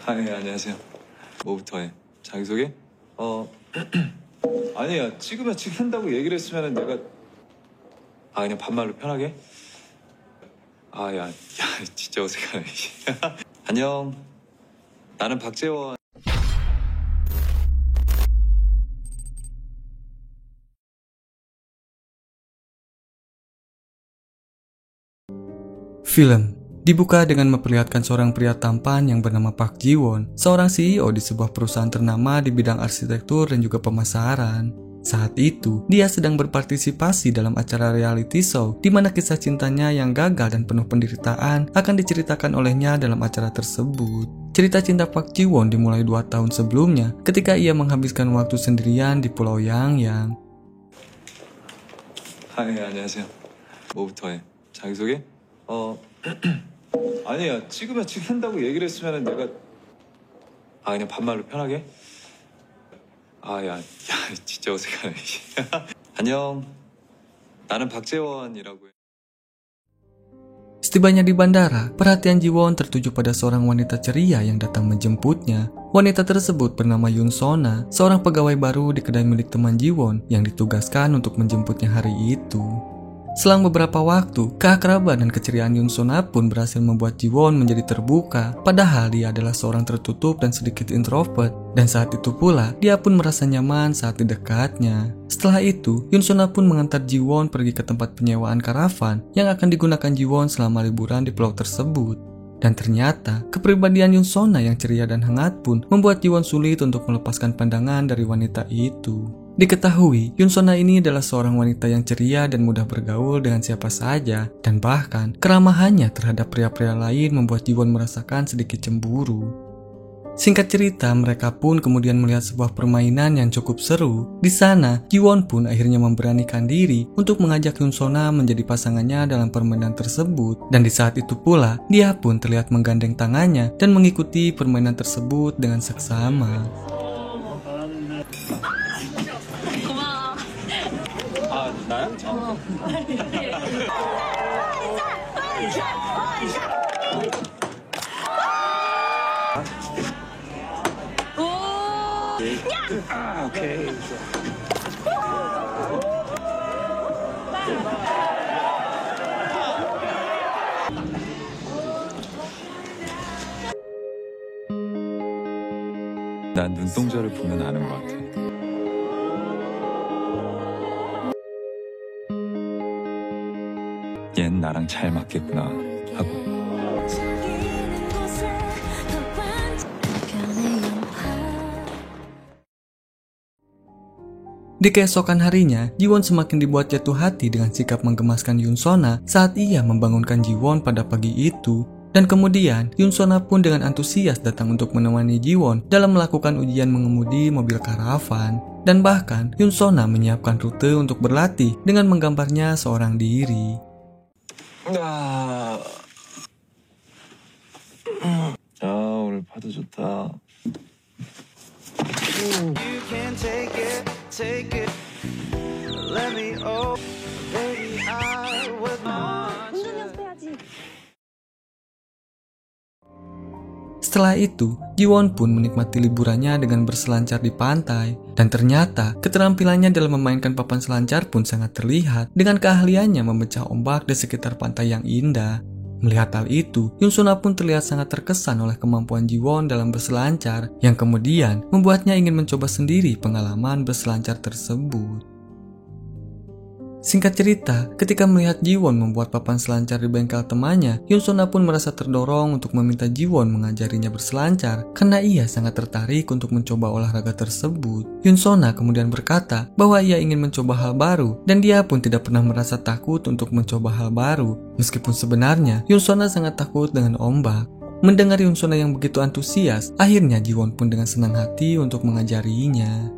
네, 안녕하세요. 뭐부터 해? 자기소개? 아니야. 찍으면 찍힌다고 얘기를 했으면 내가 그냥 반말로 편하게? 야, 진짜 어색하네. 안녕. 나는 박재원. Film dibuka dengan memperlihatkan seorang pria tampan yang bernama Park Ji-won, seorang CEO di sebuah perusahaan ternama di bidang arsitektur dan juga pemasaran. Saat itu, dia sedang berpartisipasi dalam acara reality show di mana kisah cintanya yang gagal dan penuh penderitaan akan diceritakan olehnya dalam acara tersebut. Cerita cinta Park Ji-won dimulai 2 tahun sebelumnya ketika ia menghabiskan waktu sendirian di Pulau Yangyang. 네, 안녕하세요. 뭐부터 해? 자기소개? 아니야. 찍으면 찍힌다고 얘기를 했으면 내가 그냥 반말로 편하게? 야, 진짜 어색하네. 안녕. 나는 박재원이라고 해. Setibanya di bandara, perhatian Ji-won tertuju pada seorang wanita ceria yang datang menjemputnya. Wanita tersebut bernama Yoon Sona, seorang pegawai baru di kedai milik teman Ji-won yang ditugaskan untuk menjemputnya hari itu. Selang beberapa waktu, keakraban dan keceriaan Yoon Sona pun berhasil membuat Ji-won menjadi terbuka, padahal dia adalah seorang tertutup dan sedikit introvert, dan saat itu pula dia pun merasa nyaman saat di dekatnya. Setelah itu, Yoon Sona pun mengantar Ji-won pergi ke tempat penyewaan karavan yang akan digunakan Ji-won selama liburan di pulau tersebut. Dan ternyata, kepribadian Yoon Sona yang ceria dan hangat pun membuat Ji-won sulit untuk melepaskan pandangan dari wanita itu. Diketahui, Yoon Sona ini adalah seorang wanita yang ceria dan mudah bergaul dengan siapa saja, dan bahkan keramahannya terhadap pria-pria lain membuat Ji-won merasakan sedikit cemburu. Singkat cerita, mereka pun kemudian melihat sebuah permainan yang cukup seru. Di sana, Ji-won pun akhirnya memberanikan diri untuk mengajak Yoon Sona menjadi pasangannya dalam permainan tersebut. Dan di saat itu pula, dia pun terlihat menggandeng tangannya dan mengikuti permainan tersebut dengan seksama. 나야? 오케이. 난 눈동자를 보면 아는 것 같아. 얜 나랑 잘 맞겠구나 하고. Di keesokan harinya, Ji-won semakin dibuat jatuh hati dengan sikap menggemaskan Yoon Sona saat ia membangunkan Ji-won pada pagi itu. Dan kemudian, Yoon Sona pun dengan antusias datang untuk menemani Ji-won dalam melakukan ujian mengemudi mobil karavan. Dan bahkan, Yoon Sona menyiapkan rute untuk berlatih dengan menggambarnya seorang diri. 오늘 파도 좋다. Setelah itu, Ji-won pun menikmati liburannya dengan berselancar di pantai. Dan ternyata, keterampilannya dalam memainkan papan selancar pun sangat terlihat dengan keahliannya memecah ombak di sekitar pantai yang indah. Melihat hal itu, Yoon Sona pun terlihat sangat terkesan oleh kemampuan Ji-won dalam berselancar, yang kemudian membuatnya ingin mencoba sendiri pengalaman berselancar tersebut. Singkat cerita, ketika melihat Ji-won membuat papan selancar di bengkel temannya, Yoon Sona pun merasa terdorong untuk meminta Ji-won mengajarinya berselancar karena ia sangat tertarik untuk mencoba olahraga tersebut. Yoon Sona kemudian berkata bahwa ia ingin mencoba hal baru dan dia pun tidak pernah merasa takut untuk mencoba hal baru. Meskipun sebenarnya Yoon Sona sangat takut dengan ombak. Mendengar Yoon Sona yang begitu antusias, akhirnya Ji-won pun dengan senang hati untuk mengajarinya.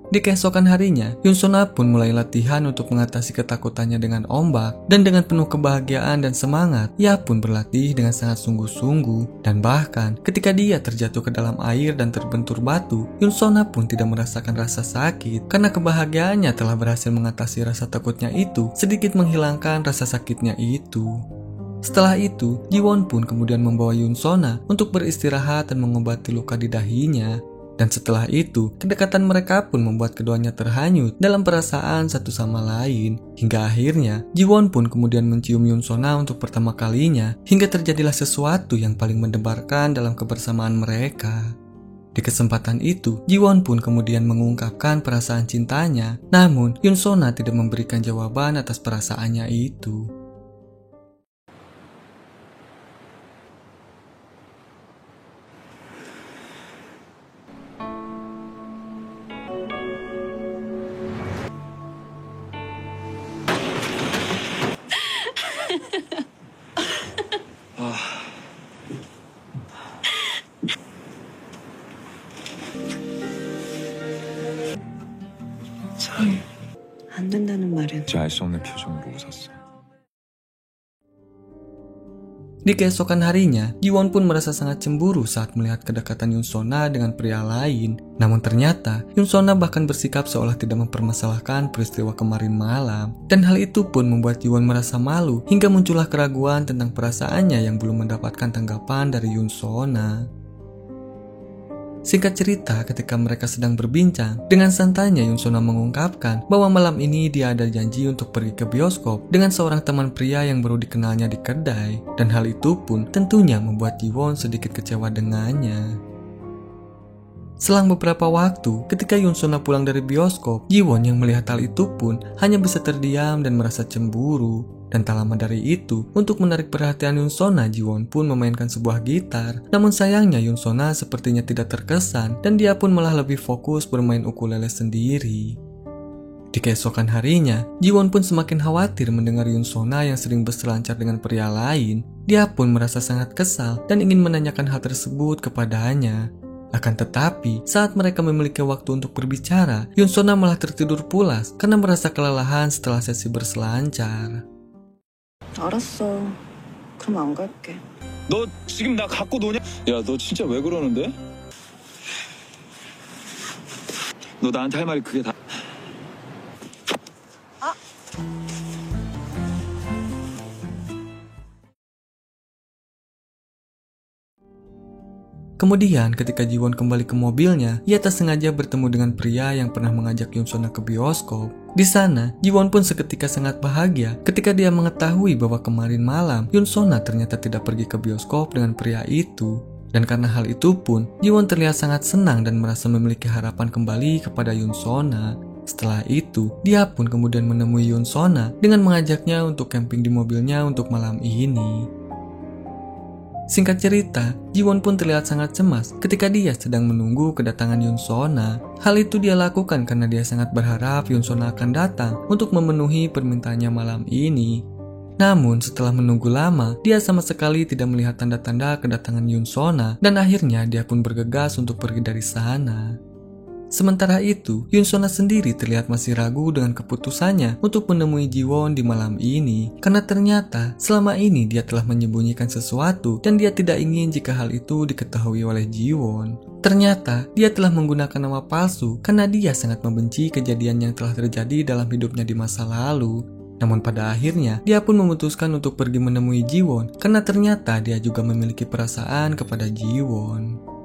Di keesokan harinya, Yoon Sona pun mulai latihan untuk mengatasi ketakutannya dengan ombak, dan dengan penuh kebahagiaan dan semangat, ia pun berlatih dengan sangat sungguh-sungguh. Dan bahkan, ketika dia terjatuh ke dalam air dan terbentur batu, Yoon Sona pun tidak merasakan rasa sakit, karena kebahagiaannya telah berhasil mengatasi rasa takutnya itu, sedikit menghilangkan rasa sakitnya itu. Setelah itu, Jiwon pun kemudian membawa Yunsona untuk beristirahat dan mengobati luka di dahinya. Dan setelah itu, kedekatan mereka pun membuat keduanya terhanyut dalam perasaan satu sama lain. Hingga akhirnya, Jiwon pun kemudian mencium Yunsona untuk pertama kalinya, hingga terjadilah sesuatu yang paling mendebarkan dalam kebersamaan mereka. Di kesempatan itu, Jiwon pun kemudian mengungkapkan perasaan cintanya. Namun, Yunsona tidak memberikan jawaban atas perasaannya itu. 사랑해. 안 된다는 말은 알 수 없는 표정으로 웃었어. Di keesokan harinya, Jiwon pun merasa sangat cemburu saat melihat kedekatan Yunsona dengan pria lain. Namun ternyata, Yunsona bahkan bersikap seolah tidak mempermasalahkan peristiwa kemarin malam. Dan hal itu pun membuat Jiwon merasa malu, hingga muncullah keraguan tentang perasaannya yang belum mendapatkan tanggapan dari Yunsona. Singkat cerita, ketika mereka sedang berbincang, dengan santainya Yunsona mengungkapkan bahwa malam ini dia ada janji untuk pergi ke bioskop dengan seorang teman pria yang baru dikenalnya di kedai. Dan hal itu pun tentunya membuat Jiwon sedikit kecewa dengannya. Selang beberapa waktu, ketika Yunsona pulang dari bioskop, Jiwon yang melihat hal itu pun hanya bisa terdiam dan merasa cemburu. Dan tak lama dari itu, untuk menarik perhatian Yunsona, Jiwon pun memainkan sebuah gitar. Namun sayangnya Yunsona sepertinya tidak terkesan dan dia pun malah lebih fokus bermain ukulele sendiri. Di keesokan harinya, Jiwon pun semakin khawatir mendengar Yunsona yang sering berselancar dengan pria lain. Dia pun merasa sangat kesal dan ingin menanyakan hal tersebut kepadanya. Akan tetapi, saat mereka memiliki waktu untuk berbicara, Yunsona malah tertidur pulas karena merasa kelelahan setelah sesi berselancar. 알았어. 그럼 안 갈게. 너 지금 나 갖고 노냐? 야, 너 진짜 왜 그러는데? 너 나한테 할 말이 그게 다... Kemudian ketika Jiwon kembali ke mobilnya, ia tak sengaja bertemu dengan pria yang pernah mengajak Yunsona ke bioskop. Di sana, Jiwon pun seketika sangat bahagia ketika dia mengetahui bahwa kemarin malam Yunsona ternyata tidak pergi ke bioskop dengan pria itu. Dan karena hal itu pun, Jiwon terlihat sangat senang dan merasa memiliki harapan kembali kepada Yunsona. Setelah itu, dia pun kemudian menemui Yunsona dengan mengajaknya untuk camping di mobilnya untuk malam ini. Singkat cerita, Jiwon pun terlihat sangat cemas ketika dia sedang menunggu kedatangan Yunsona. Hal itu dia lakukan karena dia sangat berharap Yunsona akan datang untuk memenuhi permintaannya malam ini. Namun setelah menunggu lama, dia sama sekali tidak melihat tanda-tanda kedatangan Yunsona dan akhirnya dia pun bergegas untuk pergi dari sana. Sementara itu, Yunsona sendiri terlihat masih ragu dengan keputusannya untuk menemui Jiwon di malam ini. Karena ternyata selama ini dia telah menyembunyikan sesuatu dan dia tidak ingin jika hal itu diketahui oleh Jiwon. Ternyata dia telah menggunakan nama palsu karena dia sangat membenci kejadian yang telah terjadi dalam hidupnya di masa lalu. Namun pada akhirnya, dia pun memutuskan untuk pergi menemui Jiwon karena ternyata dia juga memiliki perasaan kepada Jiwon.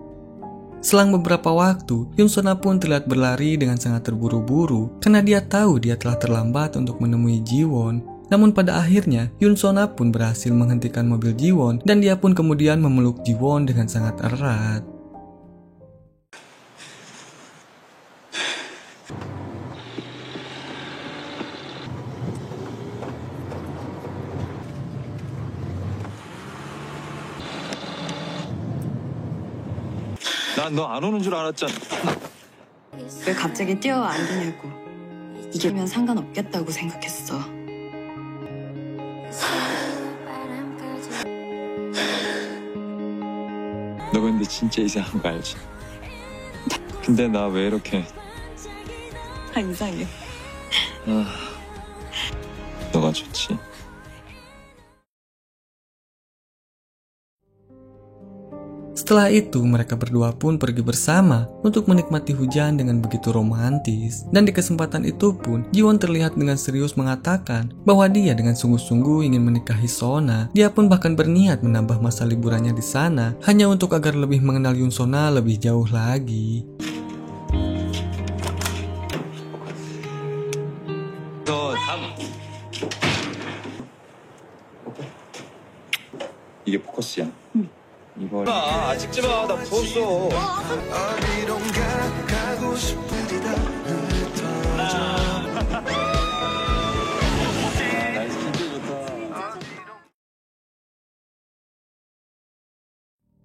Selang beberapa waktu, Yunsona pun terlihat berlari dengan sangat terburu-buru karena dia tahu dia telah terlambat untuk menemui Jiwon. Namun pada akhirnya, Yunsona pun berhasil menghentikan mobil Jiwon dan dia pun kemudian memeluk Jiwon dengan sangat erat. 난 너 안 오는 줄 알았잖아. 왜 갑자기 뛰어안기냐고. 이기면 상관없겠다고 생각했어. 너 근데 진짜 이상한 거 알지? 근데 나 왜 이렇게... 이상해. 아... 너가 좋지. Setelah itu, mereka berdua pun pergi bersama untuk menikmati hujan dengan begitu romantis. Dan di kesempatan itu pun, Jiwon terlihat dengan serius mengatakan bahwa dia dengan sungguh-sungguh ingin menikahi Sona. Dia pun bahkan berniat menambah masa liburannya di sana hanya untuk agar lebih mengenal Yoon Sona lebih jauh lagi. 이게 포커스야. 이걸 찍지 마. 나 부었어. 어디론가 가고 싶은지다 나이스 진짜 좋다.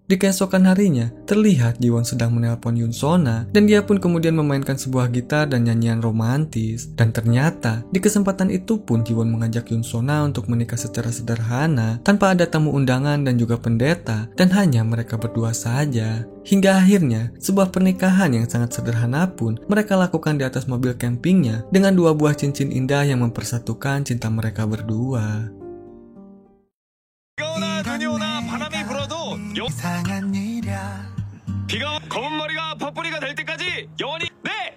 Di keesokan harinya, terlihat Jiwon sedang menelpon Yoon Sona dan dia pun kemudian memainkan sebuah gitar dan nyanyian romantis. Dan ternyata, di kesempatan itu pun Jiwon mengajak Yoon Sona untuk menikah secara sederhana tanpa ada tamu undangan dan juga pendeta dan hanya mereka berdua saja. Hingga akhirnya, sebuah pernikahan yang sangat sederhana pun mereka lakukan di atas mobil campingnya dengan 2 buah cincin indah yang mempersatukan cinta mereka berdua. 이상한 일이야 비가 검은 머리가 팥뿌리가 될 때까지 영원히 네!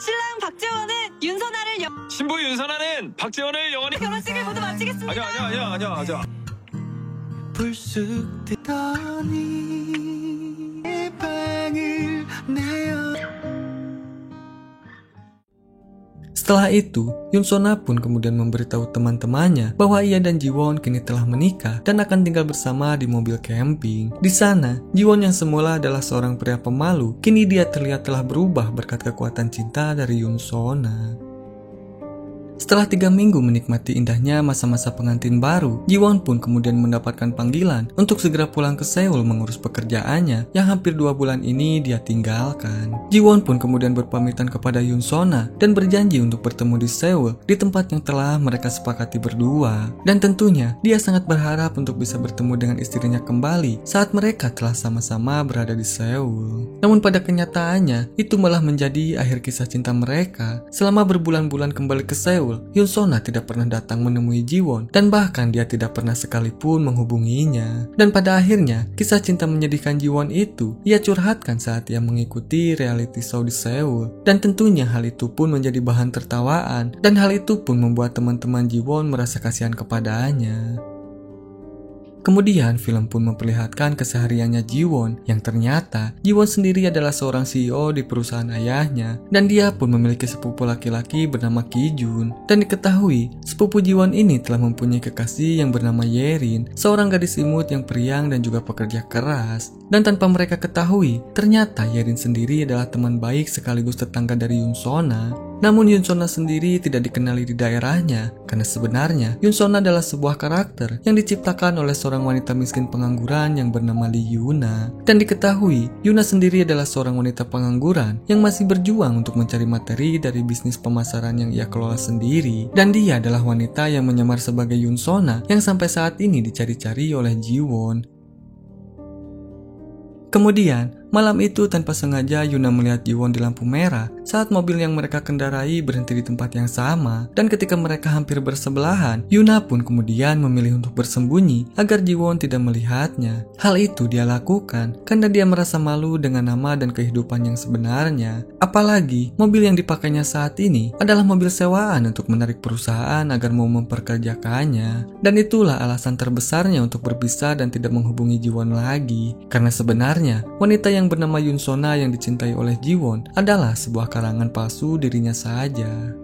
신랑 박재원은 윤선아를 신부 윤선아는 박재원을 영원히 결혼식을 모두 마치겠습니다. 아니야. 불쑥 뜨더니 내 방을 내어. Setelah itu, Yoon Sona pun kemudian memberitahu teman-temannya bahwa ia dan Jiwon kini telah menikah dan akan tinggal bersama di mobil camping. Di sana, Jiwon yang semula adalah seorang pria pemalu, kini dia terlihat telah berubah berkat kekuatan cinta dari Yoon Sona. Setelah 3 minggu menikmati indahnya masa-masa pengantin baru, Jiwon pun kemudian mendapatkan panggilan untuk segera pulang ke Seoul mengurus pekerjaannya yang hampir 2 bulan ini dia tinggalkan. Jiwon pun kemudian berpamitan kepada Yoon Sona dan berjanji untuk bertemu di Seoul di tempat yang telah mereka sepakati berdua. Dan tentunya dia sangat berharap untuk bisa bertemu dengan istrinya kembali saat mereka telah sama-sama berada di Seoul. Namun pada kenyataannya, itu malah menjadi akhir kisah cinta mereka. Selama berbulan-bulan kembali ke Seoul, Yoon Sona tidak pernah datang menemui Jiwon dan bahkan dia tidak pernah sekalipun menghubunginya. Dan pada akhirnya, kisah cinta menyedihkan Jiwon itu ia curhatkan saat ia mengikuti reality show di Seoul. Dan tentunya hal itu pun menjadi bahan tertawaan dan hal itu pun membuat teman-teman Jiwon merasa kasihan kepadanya. Kemudian film pun memperlihatkan kesehariannya Jiwon yang ternyata Jiwon sendiri adalah seorang CEO di perusahaan ayahnya dan dia pun memiliki sepupu laki-laki bernama Ki-jun. Dan diketahui sepupu Jiwon ini telah mempunyai kekasih yang bernama Yerin, seorang gadis imut yang periang dan juga pekerja keras. Dan tanpa mereka ketahui, ternyata Yerin sendiri adalah teman baik sekaligus tetangga dari Yoon Sona. Namun Yoon Sona sendiri tidak dikenali di daerahnya karena sebenarnya Yoon Sona adalah sebuah karakter yang diciptakan oleh seorang wanita miskin pengangguran yang bernama Lee Yuna. Dan diketahui Yuna sendiri adalah seorang wanita pengangguran yang masih berjuang untuk mencari materi dari bisnis pemasaran yang ia kelola sendiri. Dan dia adalah wanita yang menyamar sebagai Yoon Sona yang sampai saat ini dicari-cari oleh Jiwon. Kemudian, malam itu tanpa sengaja Yuna melihat Jiwon di lampu merah saat mobil yang mereka kendarai berhenti di tempat yang sama. Dan ketika mereka hampir bersebelahan, Yuna pun kemudian memilih untuk bersembunyi agar Jiwon tidak melihatnya. Hal itu dia lakukan karena dia merasa malu dengan nama dan kehidupan yang sebenarnya. Apalagi, mobil yang dipakainya saat ini adalah mobil sewaan untuk menarik perusahaan agar mau memperkerjakannya. Dan itulah alasan terbesarnya untuk berpisah dan tidak menghubungi Jiwon lagi. Karena sebenarnya, wanita yang bernama Yoon Sona yang dicintai oleh Jiwon adalah sebuah karangan palsu dirinya saja.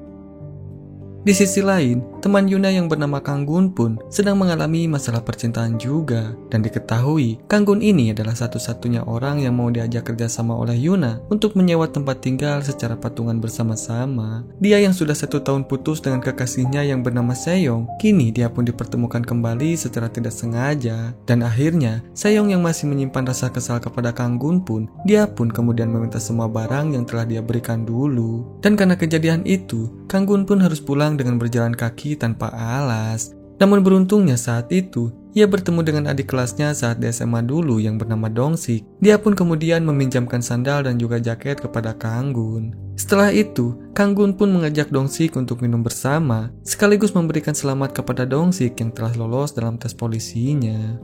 Di sisi lain, teman Yuna yang bernama Kang Gun pun sedang mengalami masalah percintaan juga. Dan diketahui, Kang Gun ini adalah satu-satunya orang yang mau diajak kerjasama oleh Yuna untuk menyewa tempat tinggal secara patungan bersama-sama. Dia yang sudah 1 tahun putus dengan kekasihnya yang bernama Seyong, kini dia pun dipertemukan kembali secara tidak sengaja. Dan akhirnya, Seyong yang masih menyimpan rasa kesal kepada Kang Gun pun, dia pun kemudian meminta semua barang yang telah dia berikan dulu. Dan karena kejadian itu, Kang Gun pun harus pulang dengan berjalan kaki tanpa alas. Namun beruntungnya saat itu, ia bertemu dengan adik kelasnya saat di SMA dulu yang bernama Dong-sik. Dia pun kemudian meminjamkan sandal dan juga jaket kepada Kang Gun. Setelah itu, Kang Gun pun mengajak Dong-sik untuk minum bersama, sekaligus memberikan selamat kepada Dong-sik yang telah lolos dalam tes polisinya.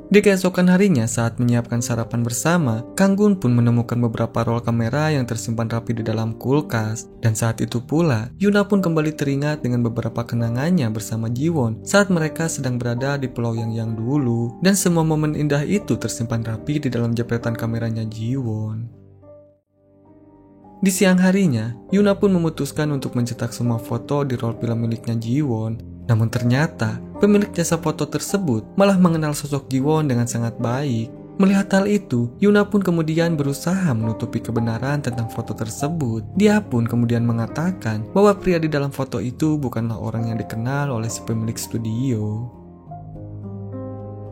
Di keesokan harinya saat menyiapkan sarapan bersama, Kang Gun pun menemukan beberapa roll kamera yang tersimpan rapi di dalam kulkas. Dan saat itu pula, Yuna pun kembali teringat dengan beberapa kenangannya bersama Jiwon saat mereka sedang berada di pulau yang dulu. Dan semua momen indah itu tersimpan rapi di dalam jepretan kameranya Jiwon. Di siang harinya, Yuna pun memutuskan untuk mencetak semua foto di roll film miliknya Jiwon. Namun ternyata, pemilik jasa foto tersebut malah mengenal sosok Jiwon dengan sangat baik. Melihat hal itu, Yuna pun kemudian berusaha menutupi kebenaran tentang foto tersebut. Dia pun kemudian mengatakan bahwa pria di dalam foto itu bukanlah orang yang dikenal oleh si pemilik studio.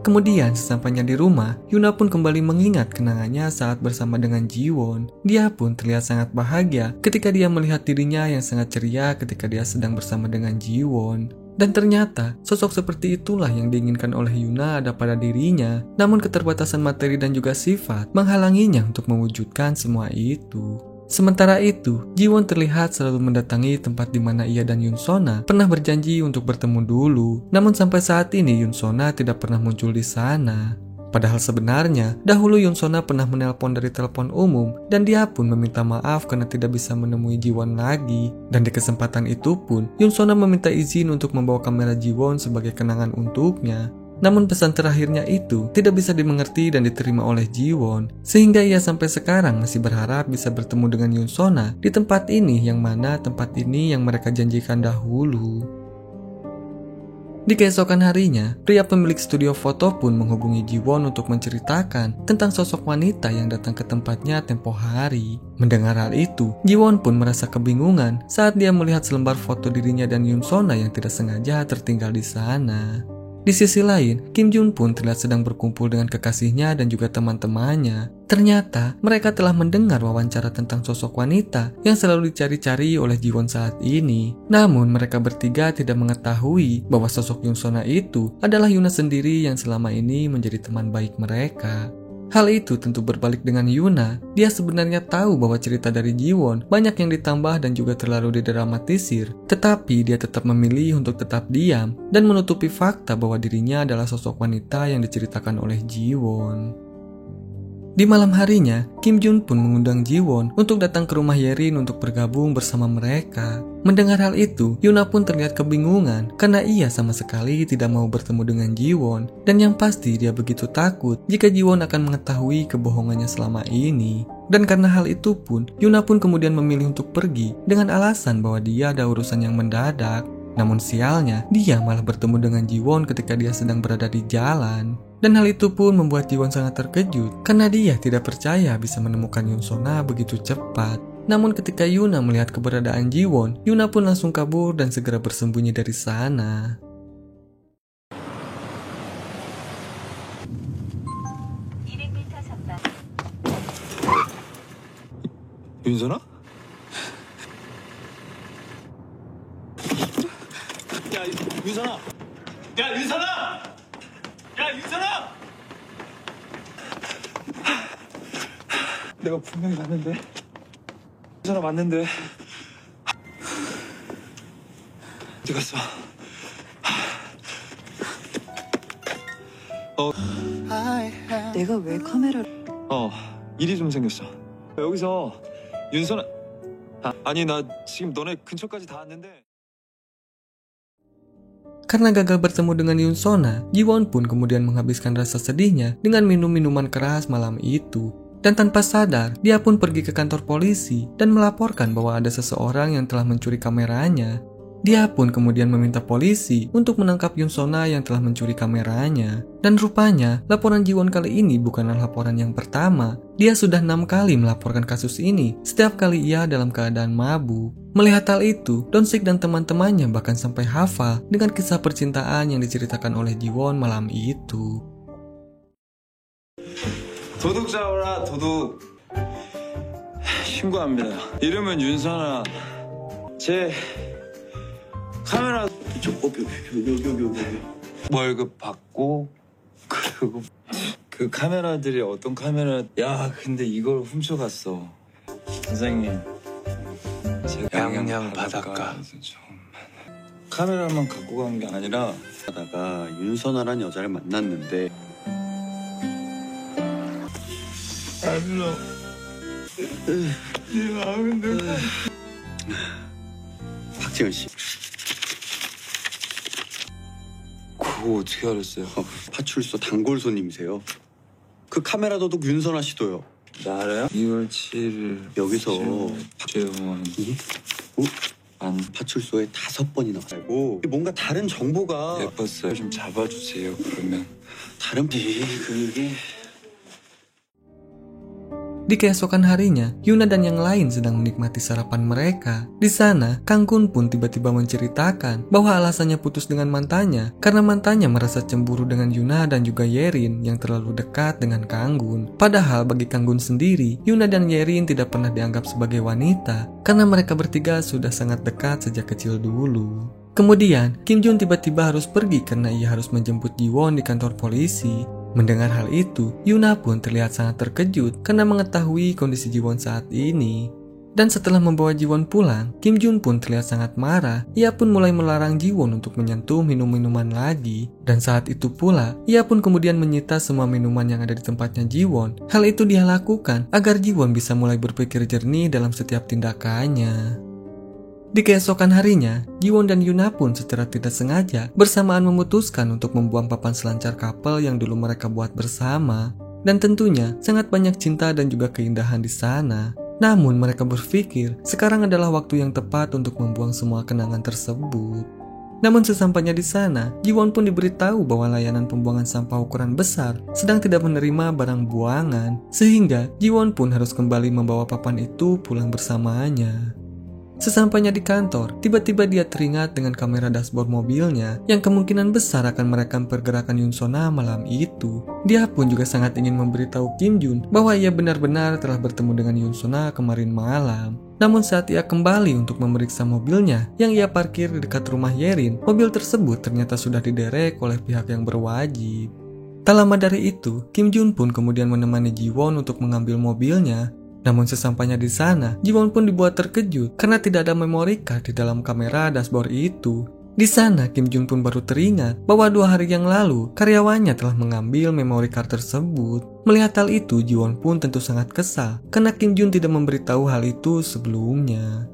Kemudian sesampainya di rumah, Yuna pun kembali mengingat kenangannya saat bersama dengan Jiwon. Dia pun terlihat sangat bahagia ketika dia melihat dirinya yang sangat ceria ketika dia sedang bersama dengan Jiwon. Dan ternyata, sosok seperti itulah yang diinginkan oleh Yuna ada pada dirinya. Namun keterbatasan materi dan juga sifat menghalanginya untuk mewujudkan semua itu. Sementara itu, Jiwon terlihat selalu mendatangi tempat di mana ia dan Yunsona pernah berjanji untuk bertemu dulu. Namun sampai saat ini Yunsona tidak pernah muncul di sana. Padahal sebenarnya, dahulu Yunsona pernah menelpon dari telepon umum dan dia pun meminta maaf karena tidak bisa menemui Jiwon lagi. Dan di kesempatan itu pun, Yunsona meminta izin untuk membawa kamera Jiwon sebagai kenangan untuknya. Namun pesan terakhirnya itu tidak bisa dimengerti dan diterima oleh Jiwon, sehingga ia sampai sekarang masih berharap bisa bertemu dengan Yunsona di tempat ini yang mana tempat ini yang mereka janjikan dahulu. Di keesokan harinya, pria pemilik studio foto pun menghubungi Jiwon untuk menceritakan tentang sosok wanita yang datang ke tempatnya tempo hari. Mendengar hal itu, Jiwon pun merasa kebingungan saat dia melihat selembar foto dirinya dan Yunsona yang tidak sengaja tertinggal di sana. Di sisi lain, Kim Jun pun terlihat sedang berkumpul dengan kekasihnya dan juga teman-temannya. Ternyata, mereka telah mendengar wawancara tentang sosok wanita yang selalu dicari-cari oleh Jiwon saat ini. Namun, mereka bertiga tidak mengetahui bahwa sosok Yunsona itu adalah Yuna sendiri yang selama ini menjadi teman baik mereka. Hal itu tentu berbalik dengan Yuna. Dia sebenarnya tahu bahwa cerita dari Jiwon banyak yang ditambah dan juga terlalu didramatisir. Tetapi dia tetap memilih untuk tetap diam dan menutupi fakta bahwa dirinya adalah sosok wanita yang diceritakan oleh Jiwon. Di malam harinya, Kim Jun pun mengundang Jiwon untuk datang ke rumah Yerin untuk bergabung bersama mereka. Mendengar hal itu, Yuna pun terlihat kebingungan karena ia sama sekali tidak mau bertemu dengan Jiwon. Dan yang pasti dia begitu takut jika Jiwon akan mengetahui kebohongannya selama ini. Dan karena hal itu pun, Yuna pun kemudian memilih untuk pergi dengan alasan bahwa dia ada urusan yang mendadak. Namun sialnya, dia malah bertemu dengan Jiwon ketika dia sedang berada di jalan. Dan hal itu pun membuat Jiwon sangat terkejut karena dia tidak percaya bisa menemukan Yunsona begitu cepat. Namun ketika Yuna melihat keberadaan Jiwon, Yuna pun langsung kabur dan segera bersembunyi dari sana. 윤선아? 야 윤선아 야 윤선아 야 윤선아 내가 분명히 맞는데. 윤선아 맞는데. 어디 갔어? 내가 왜 카메라를 일이 좀 생겼어. 여기서 윤선아 아니 나 지금 너네 근처까지 다 왔는데. Karena gagal bertemu dengan Yunsona, Jiwon pun kemudian menghabiskan rasa sedihnya dengan minum minuman keras malam itu. Dan tanpa sadar, dia pun pergi ke kantor polisi dan melaporkan bahwa ada seseorang yang telah mencuri kameranya. Dia pun kemudian meminta polisi untuk menangkap Yunsona yang telah mencuri kameranya. Dan rupanya, laporan Jiwon kali ini bukanlah laporan yang pertama. Dia sudah 6 kali melaporkan kasus ini, setiap kali ia dalam keadaan mabuk. Melihat hal itu, Donsik dan teman-temannya bahkan sampai hafal dengan kisah percintaan yang diceritakan oleh Jiwon malam itu. 도둑 잡아라 도둑. 신고합니다. 이름은 윤선아. 제 카메라 여기 월급 받고 그리고 그 카메라들이 어떤 카메라. 야 근데 이걸 훔쳐갔어 선생님. 제가 양양 바닷가. 카메라만 갖고 간 게 아니라 하다가 윤선아란 여자를 만났는데 박지현 씨. 그거 어떻게 알았어요? 파출소 단골 손님이세요. 그 카메라 도둑 윤선아 씨도요. 나 알아요? 2월 7일 여기서 박재원 안 파출소에 5번이나 가고 뭔가 다른 정보가 예뻤어요. 좀 잡아주세요. 그러면 다른 그게 Di keesokan harinya, Yuna dan yang lain sedang menikmati sarapan mereka. Di sana, Kang Gun pun tiba-tiba menceritakan bahwa alasannya putus dengan mantannya karena mantannya merasa cemburu dengan Yuna dan juga Yerin yang terlalu dekat dengan Kang Gun. Padahal bagi Kang Gun sendiri, Yuna dan Yerin tidak pernah dianggap sebagai wanita karena mereka bertiga sudah sangat dekat sejak kecil dulu. Kemudian, Kim Jun tiba-tiba harus pergi karena ia harus menjemput Ji-won di kantor polisi. Mendengar hal itu, Yuna pun terlihat sangat terkejut karena mengetahui kondisi Ji-won saat ini. Dan setelah membawa Ji-won pulang, Kim Jun pun terlihat sangat marah. Ia pun mulai melarang Ji-won untuk menyentuh minum-minuman lagi. Dan saat itu pula, ia pun kemudian menyita semua minuman yang ada di tempatnya Ji-won. Hal itu dia lakukan agar Ji-won bisa mulai berpikir jernih dalam setiap tindakannya. Di keesokan harinya, Ji-won dan Yuna pun secara tidak sengaja bersamaan memutuskan untuk membuang papan selancar kapal yang dulu mereka buat bersama. Dan tentunya sangat banyak cinta dan juga keindahan di sana. Namun mereka berpikir sekarang adalah waktu yang tepat untuk membuang semua kenangan tersebut. Namun sesampainya di sana, Ji-won pun diberitahu bahwa layanan pembuangan sampah ukuran besar sedang tidak menerima barang buangan, sehingga Ji-won pun harus kembali membawa papan itu pulang bersamanya. Sesampainya di kantor, tiba-tiba dia teringat dengan kamera dashboard mobilnya yang kemungkinan besar akan merekam pergerakan Yunsona malam itu. Dia pun juga sangat ingin memberitahu Kim Jun bahwa ia benar-benar telah bertemu dengan Yunsona kemarin malam. Namun saat ia kembali untuk memeriksa mobilnya yang ia parkir di dekat rumah Yerin, mobil tersebut ternyata sudah diderek oleh pihak yang berwajib. Tak lama dari itu, Kim Jun pun kemudian menemani Ji-won untuk mengambil mobilnya. Namun sesampainya di sana, Ji-won pun dibuat terkejut karena tidak ada memory card di dalam kamera dashboard itu. Di sana, Kim Jun pun baru teringat bahwa 2 hari yang lalu, karyawannya telah mengambil memory card tersebut. Melihat hal itu, Ji-won pun tentu sangat kesal karena Kim Jun tidak memberitahu hal itu sebelumnya.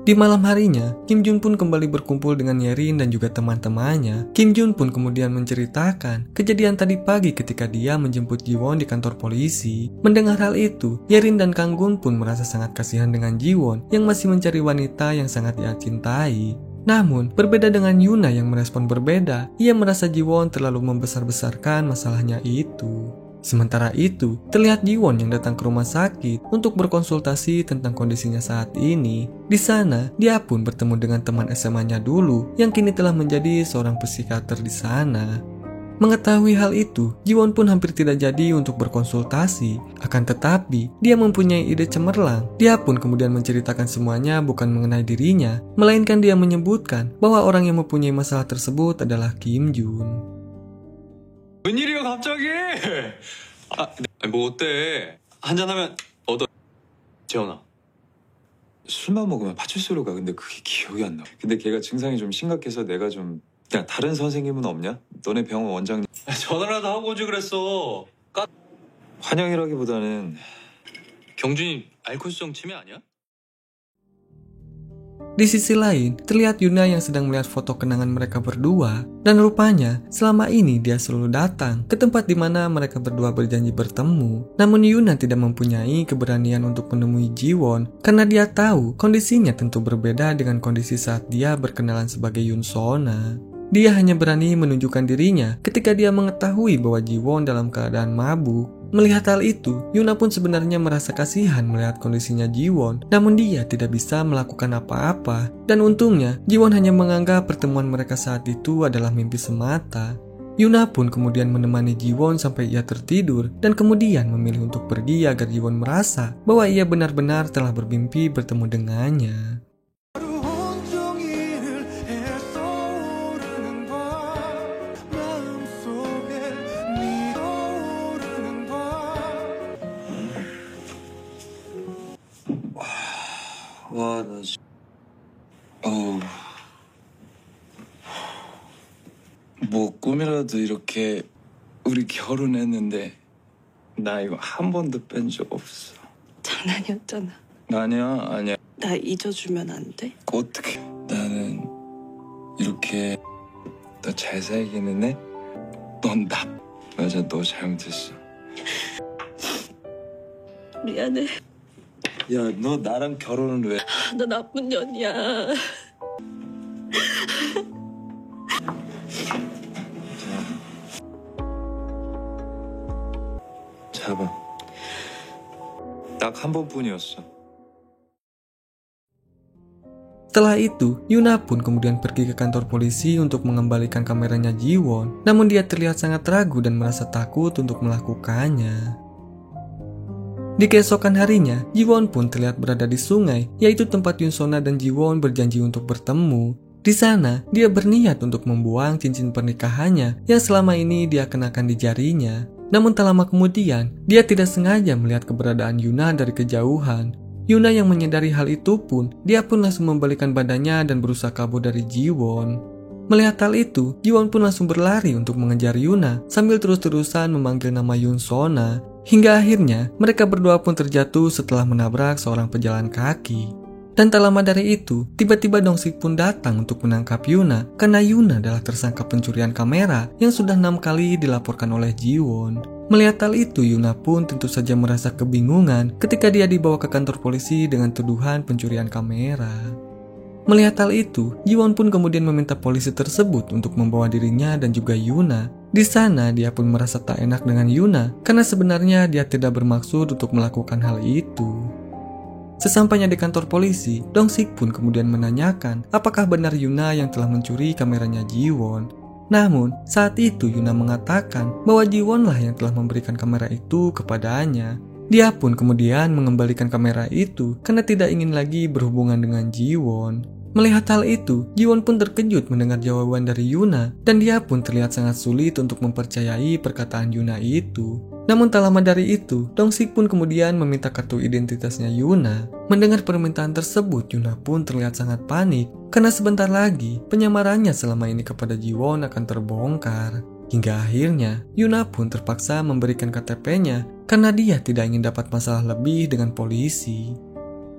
Di malam harinya, Kim Jun pun kembali berkumpul dengan Yerin dan juga teman-temannya. Kim Jun pun kemudian menceritakan kejadian tadi pagi ketika dia menjemput Ji-won di kantor polisi. Mendengar hal itu, Yerin dan Kang Gun pun merasa sangat kasihan dengan Ji-won yang masih mencari wanita yang sangat ia cintai. Namun, berbeda dengan Yuna yang merespon berbeda, ia merasa Ji-won terlalu membesar-besarkan masalahnya itu. Sementara itu, terlihat Ji-won yang datang ke rumah sakit untuk berkonsultasi tentang kondisinya saat ini. Di sana, dia pun bertemu dengan teman SMA-nya dulu yang kini telah menjadi seorang psikiater di sana. Mengetahui hal itu, Ji-won pun hampir tidak jadi untuk berkonsultasi. Akan tetapi, dia mempunyai ide cemerlang. Dia pun kemudian menceritakan semuanya bukan mengenai dirinya, melainkan dia menyebutkan bahwa orang yang mempunyai masalah tersebut adalah Kim Jun. 웬일이야 갑자기? 뭐 어때? 한잔하면 얻어. 재원아. 술만 먹으면 파출소로 가. 근데 그게 기억이 안 나. 근데 걔가 증상이 좀 심각해서 내가 좀... 야, 다른 선생님은 없냐? 너네 병원 원장님... 전화라도 하고 오지 그랬어. 환영이라기보다는... 경준이 알코올성 치매 아니야? Di sisi lain, terlihat Yuna yang sedang melihat foto kenangan mereka berdua, dan rupanya selama ini dia selalu datang ke tempat di mana mereka berdua berjanji bertemu. Namun Yuna tidak mempunyai keberanian untuk menemui Ji-won karena dia tahu kondisinya tentu berbeda dengan kondisi saat dia berkenalan sebagai Yunsona. Dia hanya berani menunjukkan dirinya ketika dia mengetahui bahwa Ji-won dalam keadaan mabuk. Melihat hal itu, Yuna pun sebenarnya merasa kasihan melihat kondisinya Ji-won, namun dia tidak bisa melakukan apa-apa. Dan untungnya, Ji-won hanya menganggap pertemuan mereka saat itu adalah mimpi semata. Yuna pun kemudian menemani Ji-won sampai ia tertidur, dan kemudian memilih untuk pergi agar Ji-won merasa bahwa ia benar-benar telah bermimpi bertemu dengannya. 와, 나 진짜... 어우... 뭐 꿈이라도 이렇게 우리 결혼했는데 나 이거 한 번도 뺀 적 없어. 장난이었잖아. 아니야. 나 잊어주면 안 돼? 어떻게? 나는 이렇게 너 잘 살기는 해? 넌 나. 맞아, 너 잘못했어. 미안해. 야, 너 나랑 결혼을 왜? 나 나쁜 년이야. 잡아. 딱 한 번뿐이었어. Setelah itu, Yuna pun kemudian pergi ke kantor polisi untuk mengembalikan kameranya Jiwon. Namun dia terlihat sangat ragu dan merasa takut untuk melakukannya. Di keesokan harinya, Jiwon pun terlihat berada di sungai, yaitu tempat Yunsona dan Jiwon berjanji untuk bertemu. Di sana, dia berniat untuk membuang cincin pernikahannya yang selama ini dia kenakan di jarinya. Namun tak lama kemudian, dia tidak sengaja melihat keberadaan Yuna dari kejauhan. Yuna yang menyadari hal itu pun, dia pun langsung membalikan badannya dan berusaha kabur dari Jiwon. Melihat hal itu, Jiwon pun langsung berlari untuk mengejar Yuna sambil terus-terusan memanggil nama Yunsona. Hingga akhirnya, mereka berdua pun terjatuh setelah menabrak seorang pejalan kaki. Dan tak lama dari itu, tiba-tiba Dong-sik pun datang untuk menangkap Yuna karena Yuna adalah tersangka pencurian kamera yang sudah 6 kali dilaporkan oleh Jiwon. Melihat hal itu, Yuna pun tentu saja merasa kebingungan ketika dia dibawa ke kantor polisi dengan tuduhan pencurian kamera. Melihat hal itu, Jiwon pun kemudian meminta polisi tersebut untuk membawa dirinya dan juga Yuna. Di sana, dia pun merasa tak enak dengan Yuna karena sebenarnya dia tidak bermaksud untuk melakukan hal itu. Sesampainya di kantor polisi, Dong-sik pun kemudian menanyakan apakah benar Yuna yang telah mencuri kameranya Jiwon. Namun, saat itu Yuna mengatakan bahwa Jiwonlah yang telah memberikan kamera itu kepadanya. Dia pun kemudian mengembalikan kamera itu karena tidak ingin lagi berhubungan dengan Jiwon. Melihat hal itu, Jiwon pun terkejut mendengar jawaban dari Yuna dan dia pun terlihat sangat sulit untuk mempercayai perkataan Yuna itu. Namun tak lama dari itu, Dong-sik pun kemudian meminta kartu identitasnya Yuna. Mendengar permintaan tersebut, Yuna pun terlihat sangat panik karena sebentar lagi penyamarannya selama ini kepada Jiwon akan terbongkar. Hingga akhirnya, Yuna pun terpaksa memberikan KTP-nya karena dia tidak ingin dapat masalah lebih dengan polisi.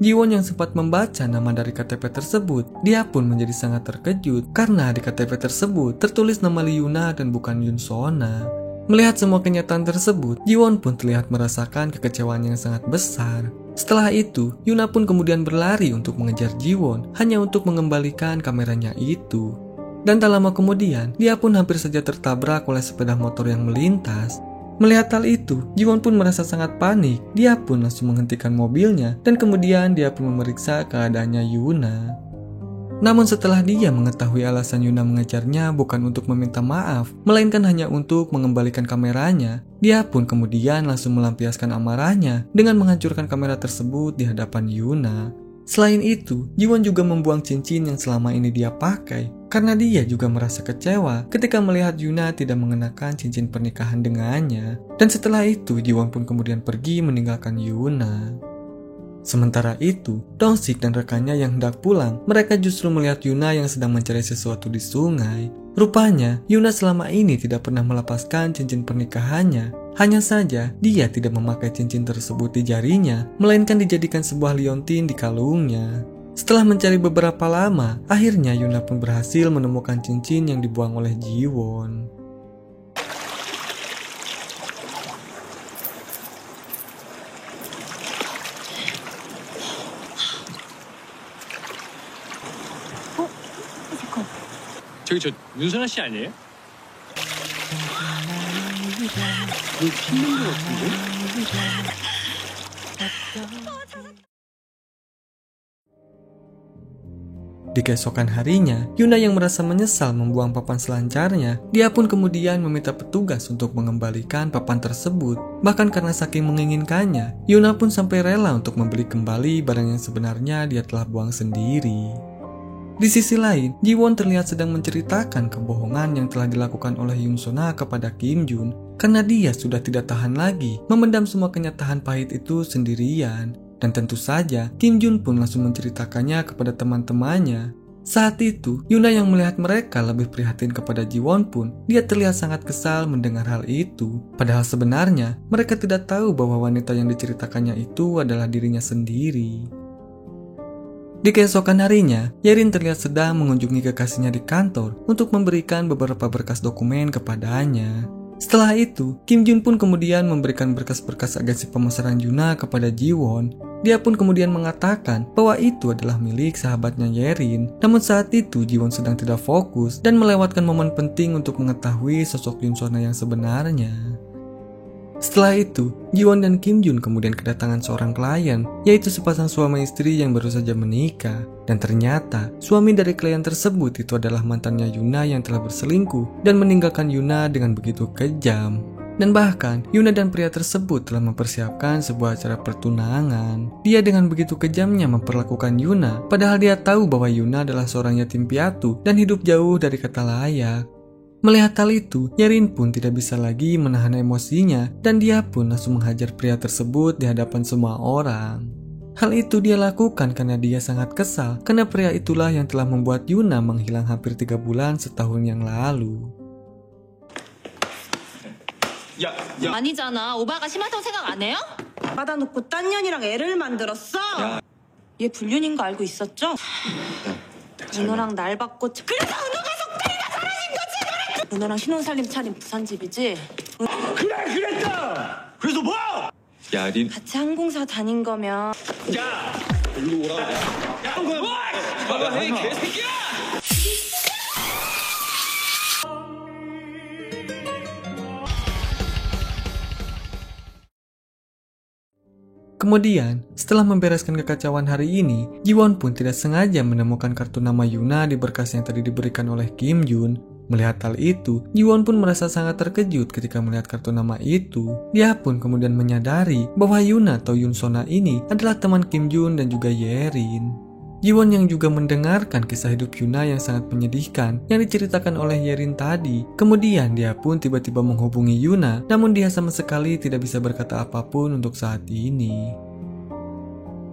Jiwon yang sempat membaca nama dari KTP tersebut, dia pun menjadi sangat terkejut karena di KTP tersebut tertulis nama Yuna dan bukan Yunsona. Melihat semua kenyataan tersebut, Jiwon pun terlihat merasakan kekecewaan yang sangat besar. Setelah itu, Yuna pun kemudian berlari untuk mengejar Jiwon hanya untuk mengembalikan kameranya itu. Dan tak lama kemudian, dia pun hampir saja tertabrak oleh sepeda motor yang melintas. Melihat hal itu, Jiwon pun merasa sangat panik. Dia pun langsung menghentikan mobilnya dan kemudian dia pun memeriksa keadaannya Yuna. Namun setelah dia mengetahui alasan Yuna mengejarnya bukan untuk meminta maaf, melainkan hanya untuk mengembalikan kameranya, dia pun kemudian langsung melampiaskan amarahnya dengan menghancurkan kamera tersebut di hadapan Yuna. Selain itu, Jiwon juga membuang cincin yang selama ini dia pakai, karena dia juga merasa kecewa ketika melihat Yuna tidak mengenakan cincin pernikahan dengannya. Dan setelah itu, Jiwon pun kemudian pergi meninggalkan Yuna. Sementara itu, Dong-sik dan rekannya yang hendak pulang, mereka justru melihat Yuna yang sedang mencari sesuatu di sungai. Rupanya, Yuna selama ini tidak pernah melepaskan cincin pernikahannya. Hanya saja, dia tidak memakai cincin tersebut di jarinya, melainkan dijadikan sebuah liontin di kalungnya. Setelah mencari beberapa lama, akhirnya Yuna pun berhasil menemukan cincin yang dibuang oleh Jiwon. 저기 저 윤선아 씨 아니에요? Di keesokan harinya, Yuna yang merasa menyesal membuang papan selancarnya, dia pun kemudian meminta petugas untuk mengembalikan papan tersebut. Bahkan karena saking menginginkannya, Yuna pun sampai rela untuk membeli kembali barang yang sebenarnya dia telah buang sendiri. Di sisi lain, Jiwon terlihat sedang menceritakan kebohongan yang telah dilakukan oleh Yunsona kepada Kim Jun, karena dia sudah tidak tahan lagi memendam semua kenyataan pahit itu sendirian. Dan tentu saja, Kim Jun pun langsung menceritakannya kepada teman-temannya. Saat itu, Yuna yang melihat mereka lebih prihatin kepada Jiwon pun, dia terlihat sangat kesal mendengar hal itu. Padahal sebenarnya, mereka tidak tahu bahwa wanita yang diceritakannya itu adalah dirinya sendiri. Di keesokan harinya, Yerin terlihat sedang mengunjungi kekasihnya di kantor untuk memberikan beberapa berkas dokumen kepadanya. Setelah itu, Kim Jun pun kemudian memberikan berkas-berkas agensi pemesanan Yuna kepada Jiwon. Dia pun kemudian mengatakan bahwa itu adalah milik sahabatnya Yerin. Namun saat itu Jiwon sedang tidak fokus dan melewatkan momen penting untuk mengetahui sosok Yoon Sona yang sebenarnya. Setelah itu, Jiwon dan Kim Jun kemudian kedatangan seorang klien, yaitu sepasang suami istri yang baru saja menikah. Dan ternyata, suami dari klien tersebut itu adalah mantannya Yuna yang telah berselingkuh dan meninggalkan Yuna dengan begitu kejam. Dan bahkan, Yuna dan pria tersebut telah mempersiapkan sebuah acara pertunangan. Dia dengan begitu kejamnya memperlakukan Yuna, padahal dia tahu bahwa Yuna adalah seorang yatim piatu dan hidup jauh dari kata layak. Melihat hal itu, Yerin pun tidak bisa lagi menahan emosinya dan dia pun langsung menghajar pria tersebut di hadapan semua orang. Hal itu dia lakukan karena dia sangat kesal karena pria itulah yang telah membuat Yuna menghilang hampir 3 bulan setahun yang lalu. 아니잖아. 오바가 심하다고 생각 안 해요? 받아놓고 딴 년이랑 애를 만들었어? 얘 불륜인 거 알고 있었죠? 은호랑 날 받고 그래서 은호가 속다리가 사라진 거지! 은호랑 신혼살림 차린 부산집이지? 그래 그랬다. 그래서 뭐? 야, 린 같이 항공사 다닌 거면 봐봐, 이 개새끼야! Kemudian, setelah membereskan kekacauan hari ini, Jiwon pun tidak sengaja menemukan kartu nama Yuna di berkas yang tadi diberikan oleh Kim Jun. Melihat hal itu, Jiwon pun merasa sangat terkejut ketika melihat kartu nama itu. Dia pun kemudian menyadari bahwa Yuna atau Yoon Sona ini adalah teman Kim Jun dan juga Yerin. Jiwon yang juga mendengarkan kisah hidup Yuna yang sangat menyedihkan yang diceritakan oleh Yerin tadi. Kemudian dia pun tiba-tiba menghubungi Yuna, namun dia sama sekali tidak bisa berkata apapun untuk saat ini.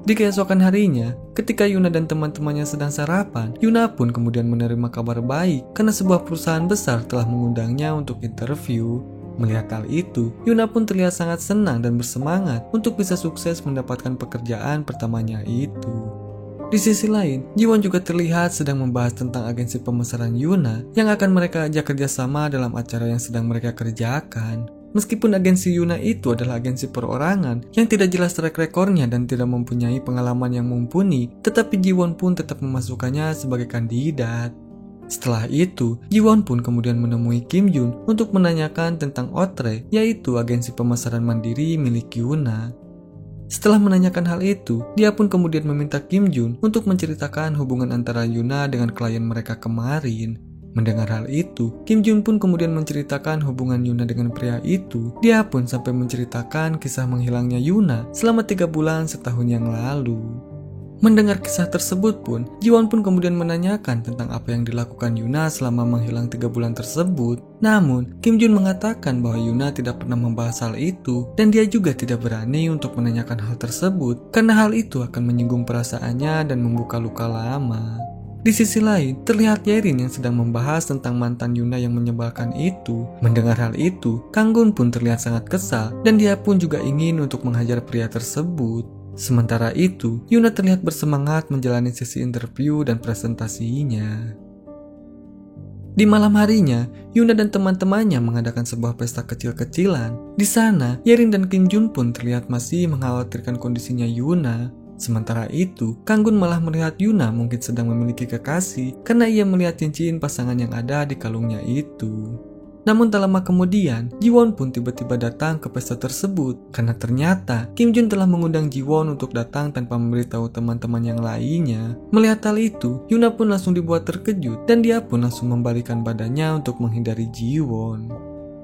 Di keesokan harinya, ketika Yuna dan teman-temannya sedang sarapan, Yuna pun kemudian menerima kabar baik karena sebuah perusahaan besar telah mengundangnya untuk interview. Melihat hal itu, Yuna pun terlihat sangat senang dan bersemangat untuk bisa sukses mendapatkan pekerjaan pertamanya itu. Di sisi lain, Jiwon juga terlihat sedang membahas tentang agensi pemesanan Yuna yang akan mereka ajak kerjasama dalam acara yang sedang mereka kerjakan. Meskipun agensi Yuna itu adalah agensi perorangan yang tidak jelas track recordnya dan tidak mempunyai pengalaman yang mumpuni, tetapi Jiwon pun tetap memasukkannya sebagai kandidat. Setelah itu, Jiwon pun kemudian menemui Kim Jun untuk menanyakan tentang Otre, yaitu agensi pemesanan mandiri milik Yuna. Setelah menanyakan hal itu, dia pun kemudian meminta Kim Jun untuk menceritakan hubungan antara Yuna dengan klien mereka kemarin. Mendengar hal itu, Kim Jun pun kemudian menceritakan hubungan Yuna dengan pria itu. Dia pun sampai menceritakan kisah menghilangnya Yuna selama 3 bulan setahun yang lalu. Mendengar kisah tersebut pun, Jiwon pun kemudian menanyakan tentang apa yang dilakukan Yuna selama menghilang 3 bulan tersebut. Namun, Kim Jun mengatakan bahwa Yuna tidak pernah membahas hal itu dan dia juga tidak berani untuk menanyakan hal tersebut karena hal itu akan menyinggung perasaannya dan membuka luka lama. Di sisi lain, terlihat Yerin yang sedang membahas tentang mantan Yuna yang menyebalkan itu. Mendengar hal itu, Kanggun pun terlihat sangat kesal dan dia pun juga ingin untuk menghajar pria tersebut. Sementara itu, Yuna terlihat bersemangat menjalani sesi interview dan presentasinya. Di malam harinya, Yuna dan teman-temannya mengadakan sebuah pesta kecil-kecilan. Di sana, Yerin dan Kim Jun pun terlihat masih mengkhawatirkan kondisinya Yuna. Sementara itu, Kanggun malah melihat Yuna mungkin sedang memiliki kekasih karena ia melihat cincin pasangan yang ada di kalungnya itu. Namun tak lama kemudian, Jiwon pun tiba-tiba datang ke pesta tersebut karena ternyata Kim Jun telah mengundang Jiwon untuk datang tanpa memberitahu teman-teman yang lainnya. Melihat hal itu, Yuna pun langsung dibuat terkejut dan dia pun langsung membalikan badannya untuk menghindari Jiwon.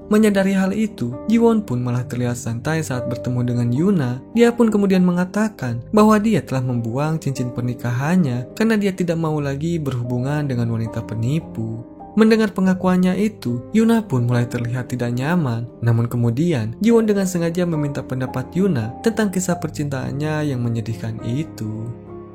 Menyadari hal itu, Jiwon pun malah terlihat santai saat bertemu dengan Yuna. Dia pun kemudian mengatakan bahwa dia telah membuang cincin pernikahannya karena dia tidak mau lagi berhubungan dengan wanita penipu. Mendengar pengakuannya itu, Yuna pun mulai terlihat tidak nyaman. Namun kemudian, Jiwon dengan sengaja meminta pendapat Yuna tentang kisah percintaannya yang menyedihkan itu.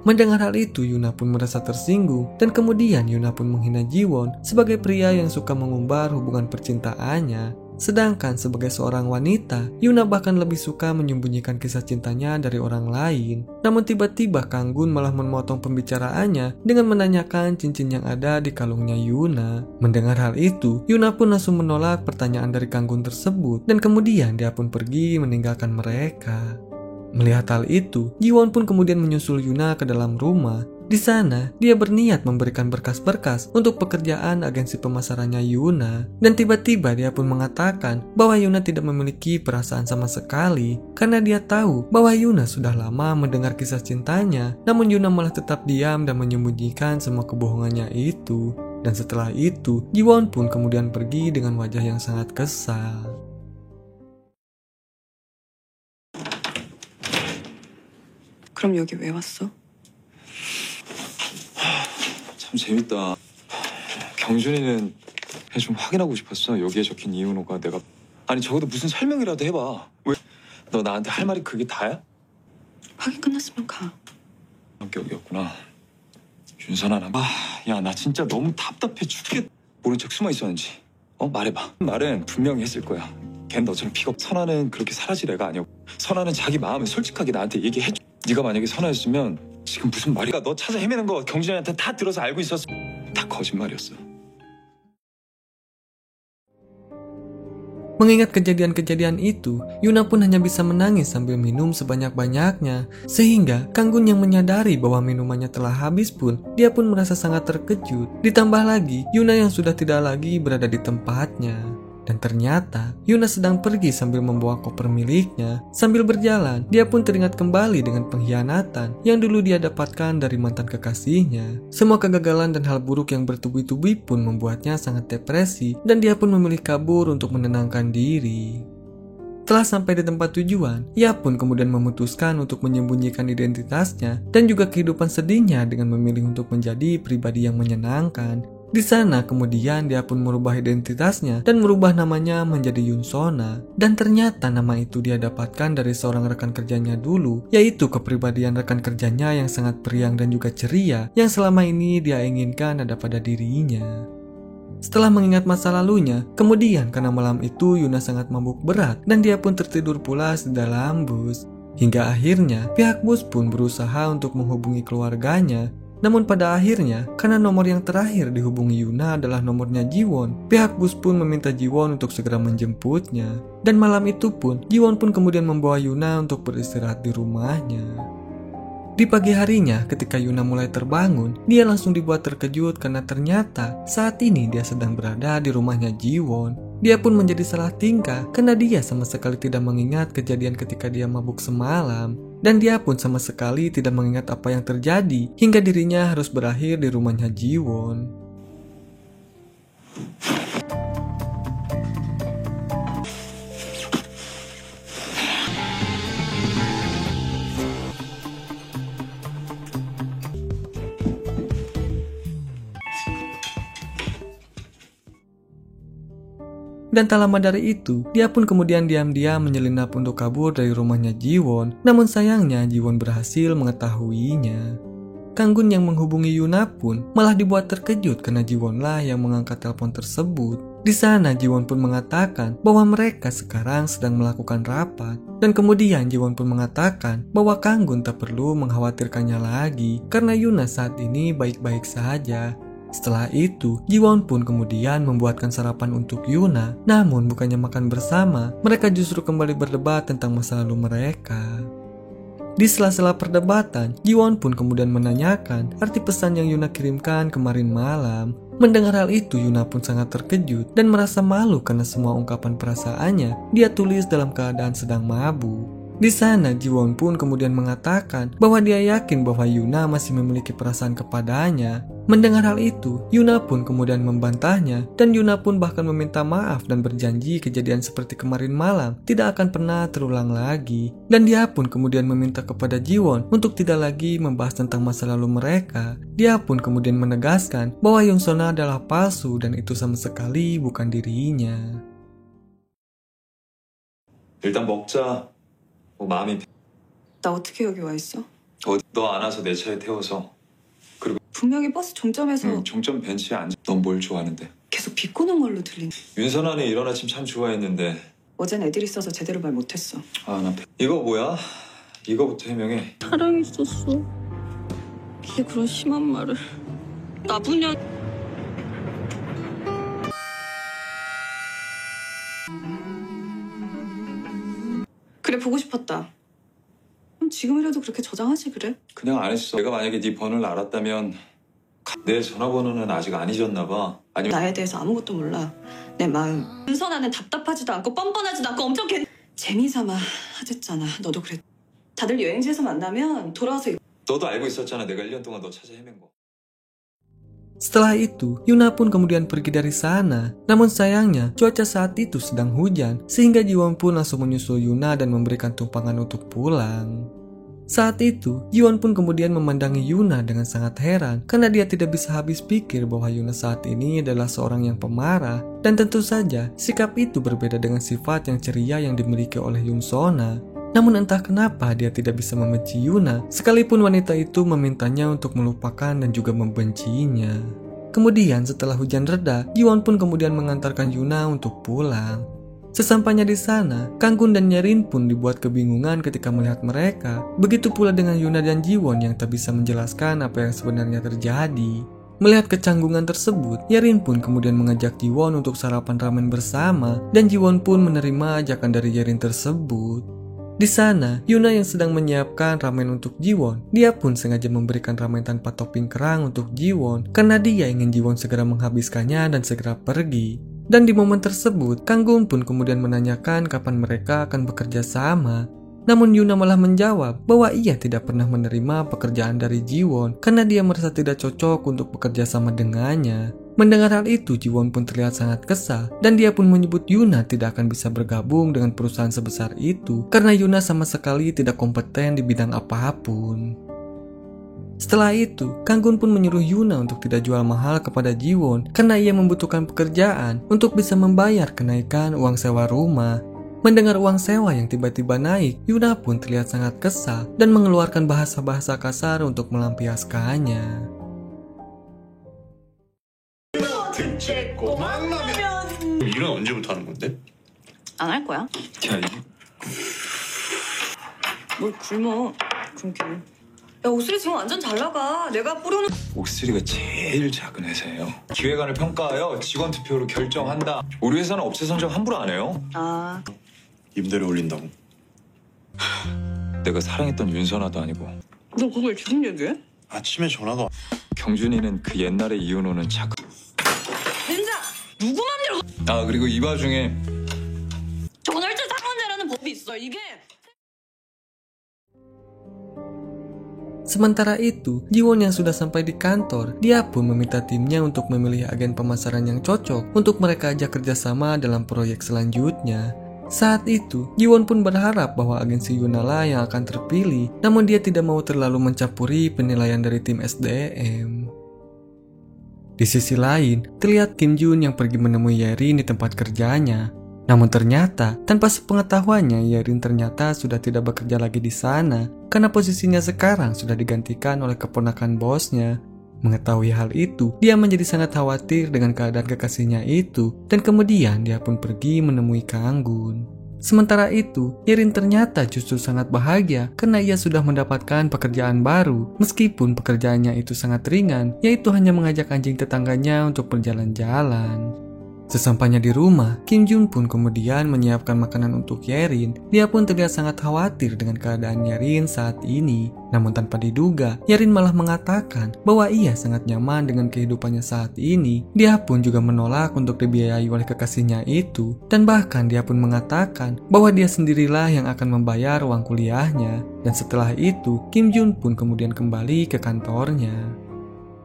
Mendengar hal itu, Yuna pun merasa tersinggung dan kemudian Yuna pun menghina Jiwon sebagai pria yang suka mengumbar hubungan percintaannya. Sedangkan sebagai seorang wanita, Yuna bahkan lebih suka menyembunyikan kisah cintanya dari orang lain. Namun tiba-tiba Kanggun malah memotong pembicaraannya dengan menanyakan cincin yang ada di kalungnya Yuna. Mendengar hal itu, Yuna pun langsung menolak pertanyaan dari Kanggun tersebut dan kemudian dia pun pergi meninggalkan mereka. Melihat hal itu, Jiwon pun kemudian menyusul Yuna ke dalam rumah. Di sana, dia berniat memberikan berkas-berkas untuk pekerjaan agensi pemasarannya Yuna. Dan tiba-tiba dia pun mengatakan bahwa Yuna tidak memiliki perasaan sama sekali karena dia tahu bahwa Yuna sudah lama mendengar kisah cintanya. Namun Yuna malah tetap diam dan menyembunyikan semua kebohongannya itu. Dan setelah itu, Jiwon pun kemudian pergi dengan wajah yang sangat kesal. 그럼 여기 왜 왔어? 참 재밌다. 경준이는 좀 확인하고 싶었어. 여기에 적힌 이은호가 내가 아니 적어도 무슨 설명이라도 해봐. 왜? 너 나한테 할 말이 그게 다야? 확인 끝났으면 가. 성격이었구나. 윤선아 야 나 진짜 너무 답답해 죽겠. 모른 척 숨어 있었는지. 말해봐. 말은 분명히 했을 거야. 걘 너처럼 픽업. 선아는 그렇게 사라질 애가 아니었고 선아는 자기 마음을 솔직하게 나한테 얘기해줘. 네가 만약에 선아였으면 지금 무슨 말이야. 너 찾아 헤매는 거 경준이한테 다 들어서 알고 있었어. 다 거짓말이었어. Mengingat kejadian-kejadian itu, Yuna pun hanya bisa menangis sambil minum sebanyak-banyaknya. Sehingga Kanggun yang menyadari bahwa minumannya telah habis pun, dia pun merasa sangat terkejut. Ditambah lagi, Yuna yang sudah tidak lagi berada di tempatnya. Dan ternyata, Yuna sedang pergi sambil membawa koper miliknya. Sambil berjalan, dia pun teringat kembali dengan pengkhianatan yang dulu dia dapatkan dari mantan kekasihnya. Semua kegagalan dan hal buruk yang bertubi-tubi pun membuatnya sangat depresi dan dia pun memilih kabur untuk menenangkan diri. Setelah sampai di tempat tujuan, ia pun kemudian memutuskan untuk menyembunyikan identitasnya dan juga kehidupan sedihnya dengan memilih untuk menjadi pribadi yang menyenangkan. Di sana kemudian dia pun merubah identitasnya dan merubah namanya menjadi Yunsona. Dan ternyata nama itu dia dapatkan dari seorang rekan kerjanya dulu, yaitu kepribadian rekan kerjanya yang sangat periang dan juga ceria yang selama ini dia inginkan ada pada dirinya. Setelah mengingat masa lalunya, kemudian karena malam itu Yuna sangat mabuk berat dan dia pun tertidur pulas di dalam bus. Hingga akhirnya pihak bus pun berusaha untuk menghubungi keluarganya. Namun pada akhirnya, karena nomor yang terakhir dihubungi Yuna adalah nomornya Jiwon, pihak bus pun meminta Jiwon untuk segera menjemputnya. Dan malam itu pun, Jiwon pun kemudian membawa Yuna untuk beristirahat di rumahnya. Di pagi harinya, ketika Yuna mulai terbangun, dia langsung dibuat terkejut karena ternyata saat ini dia sedang berada di rumahnya Jiwon. Dia pun menjadi salah tingkah karena dia sama sekali tidak mengingat kejadian ketika dia mabuk semalam. Dan dia pun sama sekali tidak mengingat apa yang terjadi hingga dirinya harus berakhir di rumahnya Jiwon. Dan tak lama dari itu, dia pun kemudian diam-diam menyelinap untuk kabur dari rumahnya Jiwon. Namun sayangnya Jiwon berhasil mengetahuinya. Kanggun yang menghubungi Yuna pun malah dibuat terkejut karena Jiwonlah yang mengangkat telepon tersebut. Di sana Jiwon pun mengatakan bahwa mereka sekarang sedang melakukan rapat. Dan kemudian Jiwon pun mengatakan bahwa Kanggun tak perlu mengkhawatirkannya lagi karena Yuna saat ini baik-baik saja. Setelah itu, Jiwon pun kemudian membuatkan sarapan untuk Yuna. Namun bukannya makan bersama, mereka justru kembali berdebat tentang masa lalu mereka. Di sela-sela perdebatan, Jiwon pun kemudian menanyakan arti pesan yang Yuna kirimkan kemarin malam. Mendengar hal itu, Yuna pun sangat terkejut dan merasa malu karena semua ungkapan perasaannya dia tulis dalam keadaan sedang mabuk. Di sana, Jiwon pun kemudian mengatakan bahwa dia yakin bahwa Yuna masih memiliki perasaan kepadanya. Mendengar hal itu, Yuna pun kemudian membantahnya dan Yuna pun bahkan meminta maaf dan berjanji kejadian seperti kemarin malam tidak akan pernah terulang lagi. Dan dia pun kemudian meminta kepada Jiwon untuk tidak lagi membahas tentang masa lalu mereka. Dia pun kemudian menegaskan bahwa Yunsona adalah palsu dan itu sama sekali bukan dirinya. 일단 먹자. 마음이 나 어떻게 여기 와 있어? 너 안아서 내 차에 태워서 분명히 버스 종점에서 종점 벤치에 앉아. 넌 뭘 좋아하는데? 계속 비꼬는 걸로 들린. 윤선아는 이런 아침 참 좋아했는데. 어젠 애들 있어서 제대로 말 못했어. 이거 뭐야? 이거부터 해명해. 사랑했었어. 이게 그런 심한 말을. 나쁜 년. 그래 보고 싶었다. 그럼 지금이라도 그렇게 저장하지 그래? 그냥 안 했어. 내가 만약에 네 번호를 알았다면 내 전화번호는 아직 안 잊었나 봐. 아니면 나에 대해서 아무것도 몰라. 내 마음. 윤선아는 답답하지도 않고 뻔뻔하지도 않고 엄청 재미삼아 하랬잖아. 너도 그랬. 다들 여행지에서 만나면 돌아와서 너도 알고 있었잖아. 내가 1년 동안 너 찾아 헤맨 거. Setelah itu, Yuna pun kemudian pergi dari sana. Namun sayangnya, cuaca saat itu sedang hujan, sehingga Jiwon pun langsung menyusul Yuna dan memberikan tumpangan untuk pulang. Saat itu, Jiwon pun kemudian memandangi Yuna dengan sangat heran karena dia tidak bisa habis pikir bahwa Yuna saat ini adalah seorang yang pemarah, dan tentu saja sikap itu berbeda dengan sifat yang ceria yang dimiliki oleh Yoon-sona. Namun entah kenapa dia tidak bisa membenci Yuna, sekalipun wanita itu memintanya untuk melupakan dan juga membencinya. Kemudian setelah hujan reda, Jiwon pun kemudian mengantarkan Yuna untuk pulang. Sesampainya di sana, Kanggun dan Yerin pun dibuat kebingungan ketika melihat mereka. Begitu pula dengan Yuna dan Jiwon yang tak bisa menjelaskan apa yang sebenarnya terjadi. Melihat kecanggungan tersebut, Yerin pun kemudian mengajak Jiwon untuk sarapan ramen bersama, dan Jiwon pun menerima ajakan dari Yerin tersebut. Di sana, Yuna yang sedang menyiapkan ramen untuk Jiwon, dia pun sengaja memberikan ramen tanpa topping kerang untuk Jiwon karena dia ingin Jiwon segera menghabiskannya dan segera pergi. Dan di momen tersebut, Kanggun pun kemudian menanyakan kapan mereka akan bekerja sama. Namun Yuna malah menjawab bahwa ia tidak pernah menerima pekerjaan dari Jiwon karena dia merasa tidak cocok untuk bekerja sama dengannya. Mendengar hal itu, Jiwon pun terlihat sangat kesal dan dia pun menyebut Yuna tidak akan bisa bergabung dengan perusahaan sebesar itu karena Yuna sama sekali tidak kompeten di bidang apapun. Setelah itu, Kanggun pun menyuruh Yuna untuk tidak jual mahal kepada Jiwon karena ia membutuhkan pekerjaan untuk bisa membayar kenaikan uang sewa rumah. Mendengar uang sewa yang tiba-tiba naik, Yuna pun terlihat sangat kesal dan mengeluarkan bahasa-bahasa kasar untuk melampiaskannya. 일은 언제부터 하는 건데? 안 할 거야? 야, 뭘 굶어. 굶기는. 야 옥수리 지금 완전 잘 나가. 내가 뿌려놓은. 옥스리가 제일 작은 회사예요. 기획안을 평가하여 직원 투표로 결정한다. 우리 회사는 업체 선정 함부로 안 해요. 아 임대료 올린다고. 내가 사랑했던 윤선아도 아니고. 너 그걸 지금 얘기해? 아침에 전화가 와. 경준이는 그 옛날에 이혼호는 착. 된장! 누구 맘대로 그리고 이 와중에 전월세 상환제라는 법이 있어. 이게 Sementara itu, Jiwon yang sudah sampai di kantor, dia pun meminta timnya untuk memilih agen pemasaran yang cocok untuk mereka ajak kerjasama dalam proyek selanjutnya. Saat itu, Jiwon pun berharap bahwa agensi Yuna lah yang akan terpilih, namun dia tidak mau terlalu mencampuri penilaian dari tim SDM. Di sisi lain, terlihat Kim Jun yang pergi menemui Yerin di tempat kerjanya. Namun ternyata, tanpa sepengetahuannya, Yerin ternyata sudah tidak bekerja lagi di sana karena posisinya sekarang sudah digantikan oleh keponakan bosnya. Mengetahui hal itu, dia menjadi sangat khawatir dengan keadaan kekasihnya itu dan kemudian dia pun pergi menemui Kanggun. Sementara itu, Yerin ternyata justru sangat bahagia karena ia sudah mendapatkan pekerjaan baru meskipun pekerjaannya itu sangat ringan, yaitu hanya mengajak anjing tetangganya untuk berjalan-jalan. Sesampainya di rumah, Kim Jun pun kemudian menyiapkan makanan untuk Yerin. Dia pun terlihat sangat khawatir dengan keadaan Yerin saat ini. Namun tanpa diduga, Yerin malah mengatakan bahwa ia sangat nyaman dengan kehidupannya saat ini. Dia pun juga menolak untuk dibiayai oleh kekasihnya itu. Dan bahkan dia pun mengatakan bahwa dia sendirilah yang akan membayar uang kuliahnya. Dan setelah itu, Kim Jun pun kemudian kembali ke kantornya.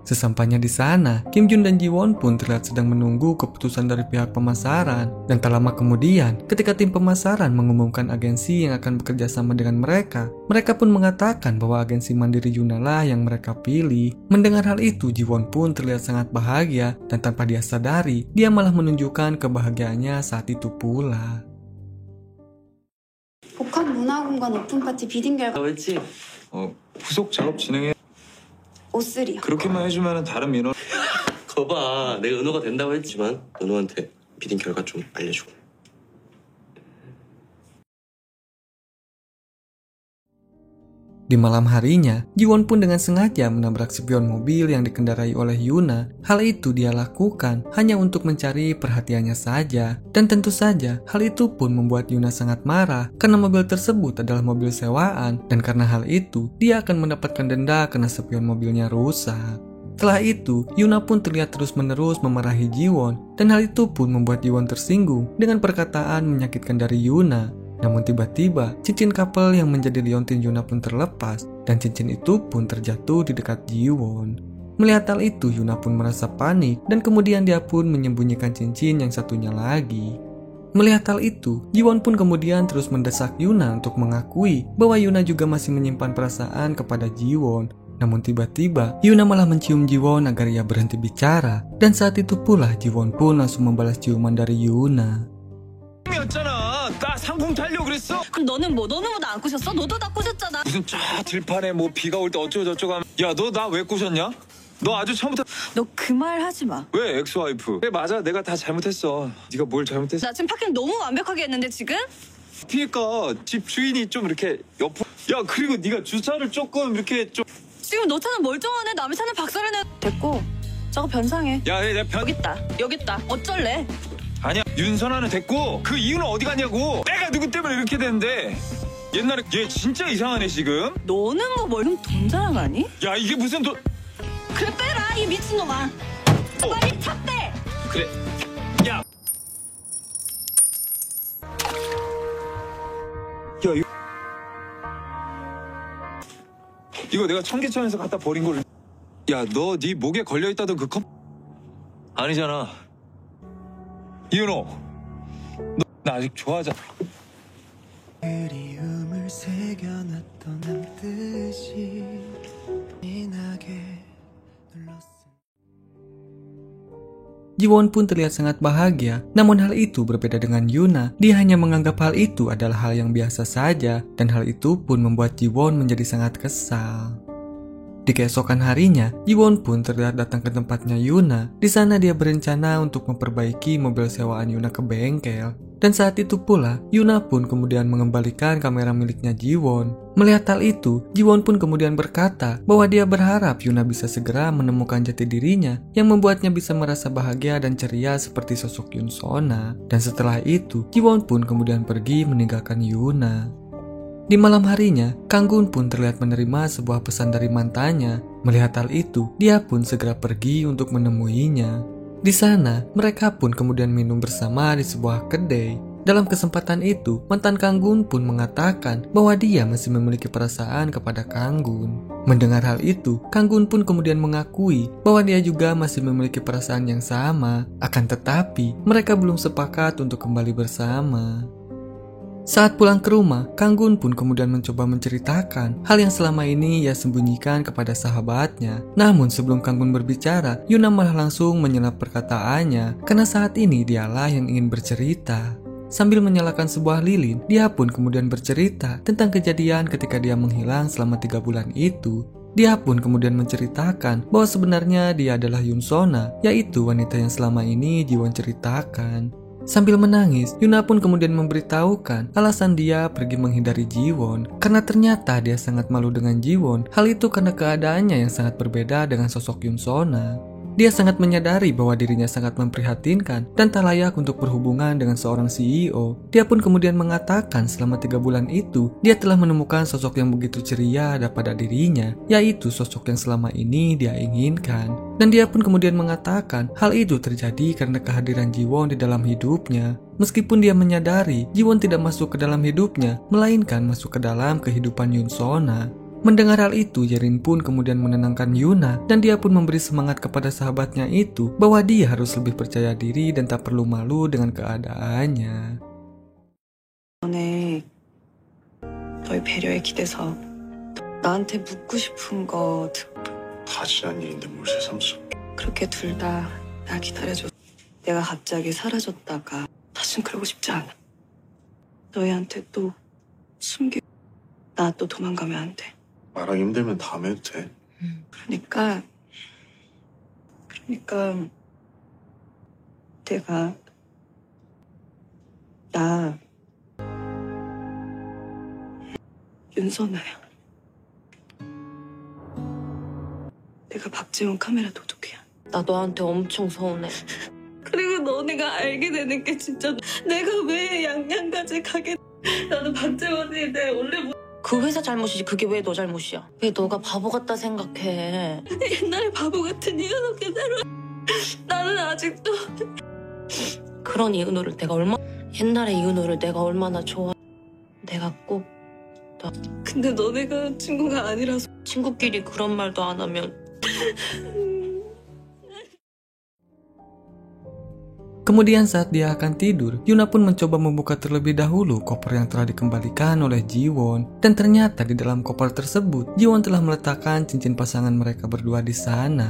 Sesampainya di sana, Kim Jun dan Jiwon pun terlihat sedang menunggu keputusan dari pihak pemasaran. Dan tak lama kemudian, ketika tim pemasaran mengumumkan agensi yang akan bekerja sama dengan mereka, mereka pun mengatakan bahwa agensi Mandiri Yuna lah yang mereka pilih. Mendengar hal itu, Jiwon pun terlihat sangat bahagia dan tanpa dia sadari, dia malah menunjukkan kebahagiaannya saat itu pula. 복합 문화공간 오픈파티 비딩 결과 왜지? 후속 작업 진행해. 옷쓰리요. 그렇게만 해주면 다른 민원. 거봐, 내가 은호가 된다고 했지만 은호한테 비딩 결과 좀 알려주고. Di malam harinya, Jiwon pun dengan sengaja menabrak spion mobil yang dikendarai oleh Yuna. Hal itu dia lakukan hanya untuk mencari perhatiannya saja. Dan tentu saja, hal itu pun membuat Yuna sangat marah karena mobil tersebut adalah mobil sewaan. Dan karena hal itu, dia akan mendapatkan denda karena spion mobilnya rusak. Setelah itu, Yuna pun terlihat terus-menerus memarahi Jiwon. Dan hal itu pun membuat Jiwon tersinggung dengan perkataan menyakitkan dari Yuna. Namun tiba-tiba, cincin couple yang menjadi liontin Yuna pun terlepas, dan cincin itu pun terjatuh di dekat Jiwon. Melihat hal itu, Yuna pun merasa panik, dan kemudian dia pun menyembunyikan cincin yang satunya lagi. Melihat hal itu, Jiwon pun kemudian terus mendesak Yuna untuk mengakui bahwa Yuna juga masih menyimpan perasaan kepada Jiwon. Namun tiba-tiba, Yuna malah mencium Jiwon agar ia berhenti bicara, dan saat itu pula Jiwon pun langsung membalas ciuman dari Yuna. 였잖아. 나 상품 타려고 그랬어. 그럼 너는 뭐? 너는 뭐 나 안 꼬셨어? 너도 다 꼬셨잖아. 무슨 쫙 들판에 뭐 비가 올 때 어쩌고저쩌고 하면 야, 너 나 왜 꼬셨냐? 너 아주 처음부터 너 그 말 하지 마. 왜 엑스와이프? 그래 맞아, 내가 다 잘못했어. 네가 뭘 잘못했어? 나 지금 파킹 너무 완벽하게 했는데 지금? 그러니까 집 주인이 좀 이렇게 옆으로 야, 그리고 네가 주차를 조금 이렇게 좀 지금 너 차는 멀쩡하네. 남의 차는 박살을 내. 됐고 저거 변상해. 야, 내 편... 여기 있다. 어쩔래? 아니야, 윤선아는 됐고 그 이유는 어디 갔냐고. 내가 누구 때문에 이렇게 됐는데. 옛날에 얘 진짜 이상하네 지금. 너는 뭐 멀면 돈 자랑하니? 야, 이게 무슨 돈... 그래 빼라 이 미친놈아. 빨리 차 빼. 그래. 야. 야, 이거 내가 청계천에서 갖다 버린 걸. 야, 너 네 목에 걸려있다던 그 컵... 아니잖아. 이은호, 너 나 아직 좋아하잖아. 그리움을 새겨놨던 남뜻이 진하게 눌렀어. Jiwon pun terlihat sangat bahagia, namun hal itu berbeda dengan Yuna. Dia hanya menganggap hal itu adalah hal yang biasa saja, dan hal itu pun membuat Jiwon menjadi sangat kesal. Di keesokan harinya, Jiwon pun terlihat datang ke tempatnya Yuna. Di sana dia berencana untuk memperbaiki mobil sewaan Yuna ke bengkel. Dan saat itu pula, Yuna pun kemudian mengembalikan kamera miliknya Jiwon. Melihat hal itu, Jiwon pun kemudian berkata bahwa dia berharap Yuna bisa segera menemukan jati dirinya yang membuatnya bisa merasa bahagia dan ceria seperti sosok Yun Sona. Dan setelah itu, Jiwon pun kemudian pergi meninggalkan Yuna. Di malam harinya, Kang Gun pun terlihat menerima sebuah pesan dari mantannya. Melihat hal itu, dia pun segera pergi untuk menemuinya. Di sana, mereka pun kemudian minum bersama di sebuah kedai. Dalam kesempatan itu, mantan Kang Gun pun mengatakan bahwa dia masih memiliki perasaan kepada Kang Gun. Mendengar hal itu, Kang Gun pun kemudian mengakui bahwa dia juga masih memiliki perasaan yang sama. Akan tetapi, mereka belum sepakat untuk kembali bersama. Saat pulang ke rumah, Kang Gun pun kemudian mencoba menceritakan hal yang selama ini ia sembunyikan kepada sahabatnya. Namun sebelum Kang Gun berbicara, Yuna malah langsung menyelap perkataannya karena saat ini dialah yang ingin bercerita. Sambil menyalakan sebuah lilin, dia pun kemudian bercerita tentang kejadian ketika dia menghilang selama 3 bulan itu. Dia pun kemudian menceritakan bahwa sebenarnya dia adalah Yun Sona, yaitu wanita yang selama ini Jiwon ceritakan. Sambil menangis, Yuna pun kemudian memberitahukan alasan dia pergi menghindari Jiwon. Karena ternyata dia sangat malu dengan Jiwon. Hal itu karena keadaannya yang sangat berbeda dengan sosok Yun Sona. Dia sangat menyadari bahwa dirinya sangat memprihatinkan dan tak layak untuk berhubungan dengan seorang CEO. Dia pun kemudian mengatakan selama 3 bulan itu, dia telah menemukan sosok yang begitu ceria pada dirinya, yaitu sosok yang selama ini dia inginkan. Dan dia pun kemudian mengatakan hal itu terjadi karena kehadiran Jiwon di dalam hidupnya. Meskipun dia menyadari Jiwon tidak masuk ke dalam hidupnya, melainkan masuk ke dalam kehidupan Yun Sona. Mendengar hal itu, Yerin pun kemudian menenangkan Yuna dan dia pun memberi semangat kepada sahabatnya itu bahwa dia harus lebih percaya diri dan tak perlu malu dengan keadaannya. 너네 너희 배려에 기대서 나한테 묻고 싶은 거 다 지난 일인데 뭘 새삼스러. 그렇게 둘 다 나 기다려줘. 내가 갑자기 사라졌다가 다신 그러고 싶지 않아. 너희한테 또 숨기. 나 또 도망가면 안 돼. 말하기 힘들면 다음에 해도 돼. 그러니까 내가 나 윤선아야. 내가 박재원 카메라 도둑이야. 나 너한테 엄청 서운해. 그리고 너네가 알게 되는 게 진짜 내가 왜 양양까지 가게. 나는 박재원이 내 원래 그 회사 잘못이지 그게 왜 너 잘못이야? 왜 너가 바보 같다 생각해? 옛날에 바보 같은 이은호 그대로. 나는 아직도 그런 이은호를 옛날에 이은호를 내가 얼마나 좋아. 내가 꼭 근데 너네가 친구가 아니라서. 친구끼리 그런 말도 안 하면. Kemudian saat dia akan tidur, Yuna pun mencoba membuka terlebih dahulu koper yang telah dikembalikan oleh Jiwon. Dan ternyata di dalam koper tersebut, Jiwon telah meletakkan cincin pasangan mereka berdua di sana.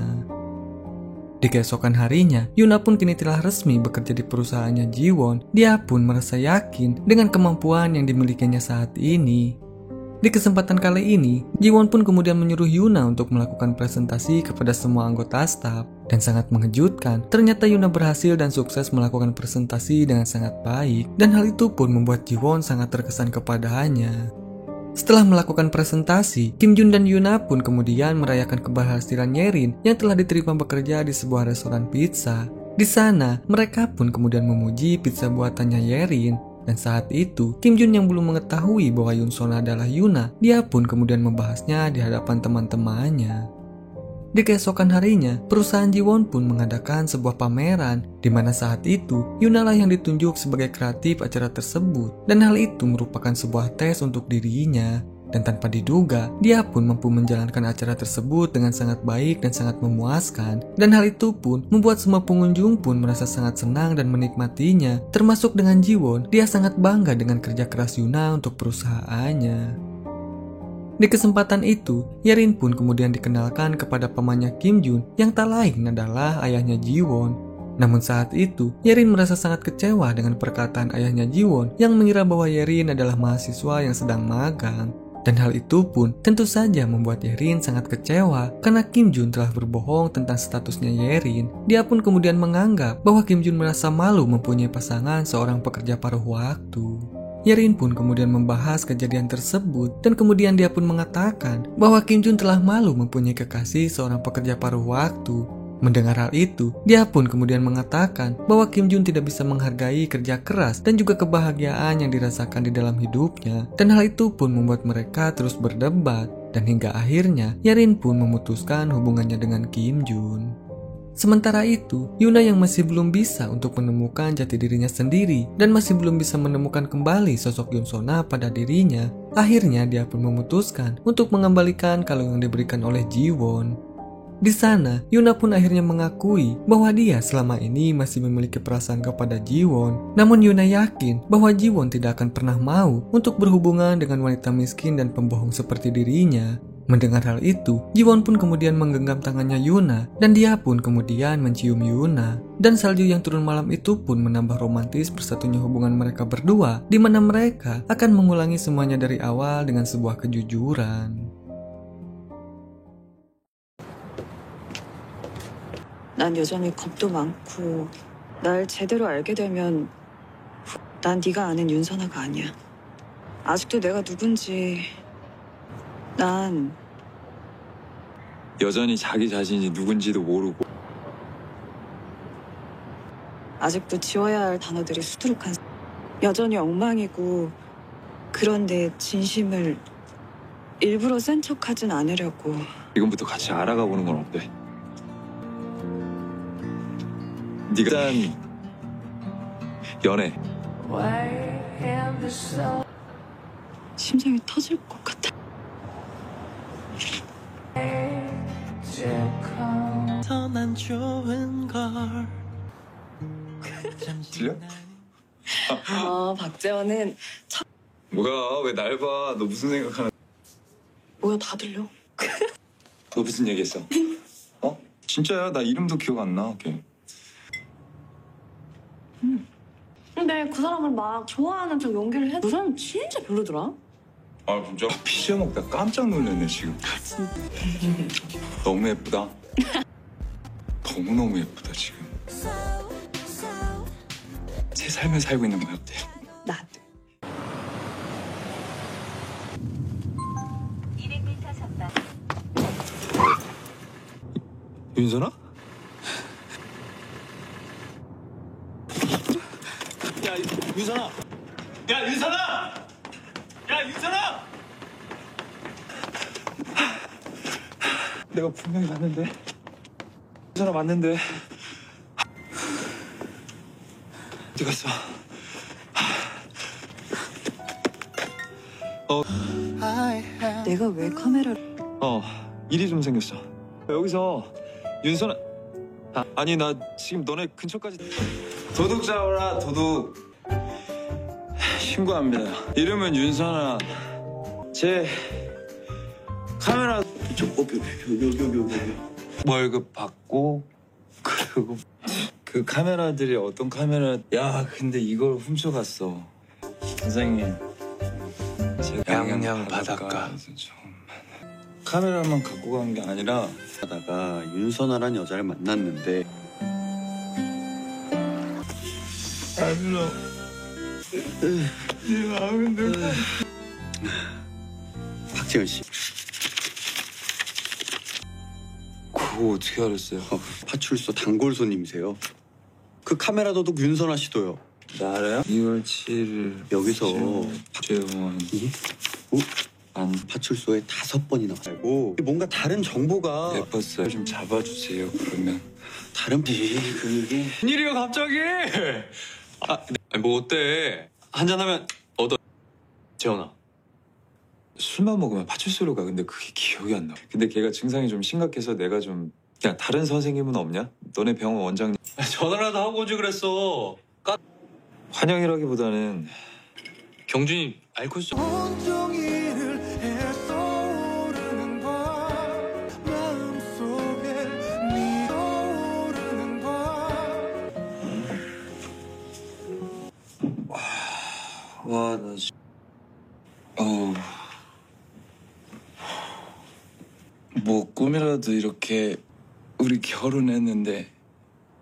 Di keesokan harinya, Yuna pun kini telah resmi bekerja di perusahaannya Jiwon. Dia pun merasa yakin dengan kemampuan yang dimilikinya saat ini. Di kesempatan kali ini, Jiwon pun kemudian menyuruh Yuna untuk melakukan presentasi kepada semua anggota staf. Dan sangat mengejutkan, ternyata Yuna berhasil dan sukses melakukan presentasi dengan sangat baik. Dan hal itu pun membuat Jiwon sangat terkesan kepadanya. Setelah melakukan presentasi, Kim Jun dan Yuna pun kemudian merayakan keberhasilan Yerin yang telah diterima bekerja di sebuah restoran pizza. Di sana, mereka pun kemudian memuji pizza buatannya Yerin. Dan saat itu, Kim Jun yang belum mengetahui bahwa Yunsona adalah Yuna, dia pun kemudian membahasnya di hadapan teman-temannya. Di keesokan harinya, perusahaan Jiwon pun mengadakan sebuah pameran, di mana saat itu, Yuna lah yang ditunjuk sebagai kreatif acara tersebut. Dan hal itu merupakan sebuah tes untuk dirinya. Dan tanpa diduga, dia pun mampu menjalankan acara tersebut dengan sangat baik dan sangat memuaskan. Dan hal itu pun membuat semua pengunjung pun merasa sangat senang dan menikmatinya. Termasuk dengan Jiwon, dia sangat bangga dengan kerja keras Yuna untuk perusahaannya. Di kesempatan itu, Yerin pun kemudian dikenalkan kepada pamannya Kim Jun yang tak lain adalah ayahnya Jiwon. Namun saat itu, Yerin merasa sangat kecewa dengan perkataan ayahnya Jiwon yang mengira bahwa Yerin adalah mahasiswa yang sedang magang. Dan hal itu pun tentu saja membuat Yerin sangat kecewa karena Kim Jun telah berbohong tentang statusnya Yerin. Dia pun kemudian menganggap bahwa Kim Jun merasa malu mempunyai pasangan seorang pekerja paruh waktu. Yerin pun kemudian membahas kejadian tersebut dan kemudian dia pun mengatakan bahwa Kim Jun telah malu mempunyai kekasih seorang pekerja paruh waktu. Mendengar hal itu, dia pun kemudian mengatakan bahwa Kim Jun tidak bisa menghargai kerja keras dan juga kebahagiaan yang dirasakan di dalam hidupnya. Dan hal itu pun membuat mereka terus berdebat. Dan hingga akhirnya, Yerin pun memutuskan hubungannya dengan Kim Jun. Sementara itu, Yuna yang masih belum bisa untuk menemukan jati dirinya sendiri dan masih belum bisa menemukan kembali sosok Yunsona pada dirinya, akhirnya dia pun memutuskan untuk mengembalikan kalung yang diberikan oleh Jiwon. Di sana, Yuna pun akhirnya mengakui bahwa dia selama ini masih memiliki perasaan kepada Jiwon. Namun Yuna yakin bahwa Jiwon tidak akan pernah mau untuk berhubungan dengan wanita miskin dan pembohong seperti dirinya. Mendengar hal itu, Jiwon pun kemudian menggenggam tangannya Yuna dan dia pun kemudian mencium Yuna. Dan salju yang turun malam itu pun menambah romantis bersatunya hubungan mereka berdua, di mana mereka akan mengulangi semuanya dari awal dengan sebuah kejujuran. 난 여전히 겁도 많고 날 제대로 알게 되면 난 네가 아는 윤선아가 아니야. 아직도 내가 누군지 난 여전히 자기 자신이 누군지도 모르고 아직도 지워야 할 단어들이 수두룩한 여전히 엉망이고 그런데 진심을 일부러 센 척하진 않으려고. 지금부터 같이 알아가 보는 건 어때? 네가 일단 연애. 심장이 터질 것 같아. 더난 좋은 걸 들려? 박재원은 뭐야 왜 날 봐? 너 무슨 생각하는? 뭐야 다 들려. 너 무슨 얘기했어? 어? 진짜야 나 이름도 기억 안 나. 걔. 근데 그 사람을 막 좋아하는 척 연기를 해. 그 사람 진짜 별로더라. 아 진짜? 피자 먹다 깜짝 놀랐네 지금. 너무 예쁘다. 너무너무 예쁘다 지금. 제 삶을 살고 있는 거야 어때? 나도. 200m 선박. 윤선아? 야, 윤선아! 야 윤선아! 야 윤선아! 내가 분명히 봤는데. 윤선아 맞는데. 어디 갔어? 내가 왜 카메라를... 일이 좀 생겼어. 여기서 윤선아. 아니 나 지금 너네 근처까지. 도둑 잡아라 도둑. 신고합니다. 이름은 윤선아. 제 카메라 월급 받고 그리고 그 카메라들이 어떤 카메라. 야 근데 이걸 훔쳐갔어. 선생님. 양양 바닷가. 카메라만 갖고 간 게 아니라 하다가 윤선아란 여자를 만났는데 박재현 씨. 그거 어떻게 알았어요? 파출소 단골 손님이세요. 그 카메라 도둑 윤선아 씨도요. 나 알아요? 2월 7일 여기서 박재원 파출소에 5번이나 가고 뭔가 다른 정보가 예뻤어요. 좀 잡아주세요. 그러면 다른 그게 일이야 갑자기? 뭐 어때? 한잔하면 얻어. 재원아. 술만 먹으면 파출소로 가. 근데 그게 기억이 안 나. 근데 걔가 증상이 좀 심각해서 내가 좀. 야 다른 선생님은 없냐? 너네 병원 원장님. 전화라도 하고 오지 그랬어. 환영이라기보다는 경준이 알코올 수. 온종일을 해떠오르는 밤 마음속에 네 떠오르는 밤 와 나 지. 어우. 뭐 꿈이라도 이렇게 우리 결혼했는데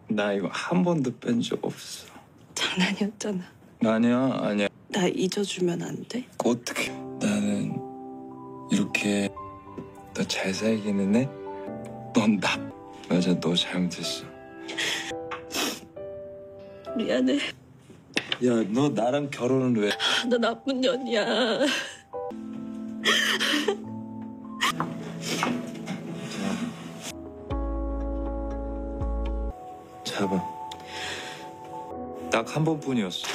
나 이거 한 번도 뺀 적 없어. 장난이었잖아. 아니야. 나 잊어주면 안 돼? 어떻게? 나는 이렇게 너 잘 살기는 해? 넌 나. 맞아 너 잘못했어. 미안해. 야 너 나랑 결혼을 왜? 나 나쁜 년이야. 잡아. 딱 한 번뿐이었어.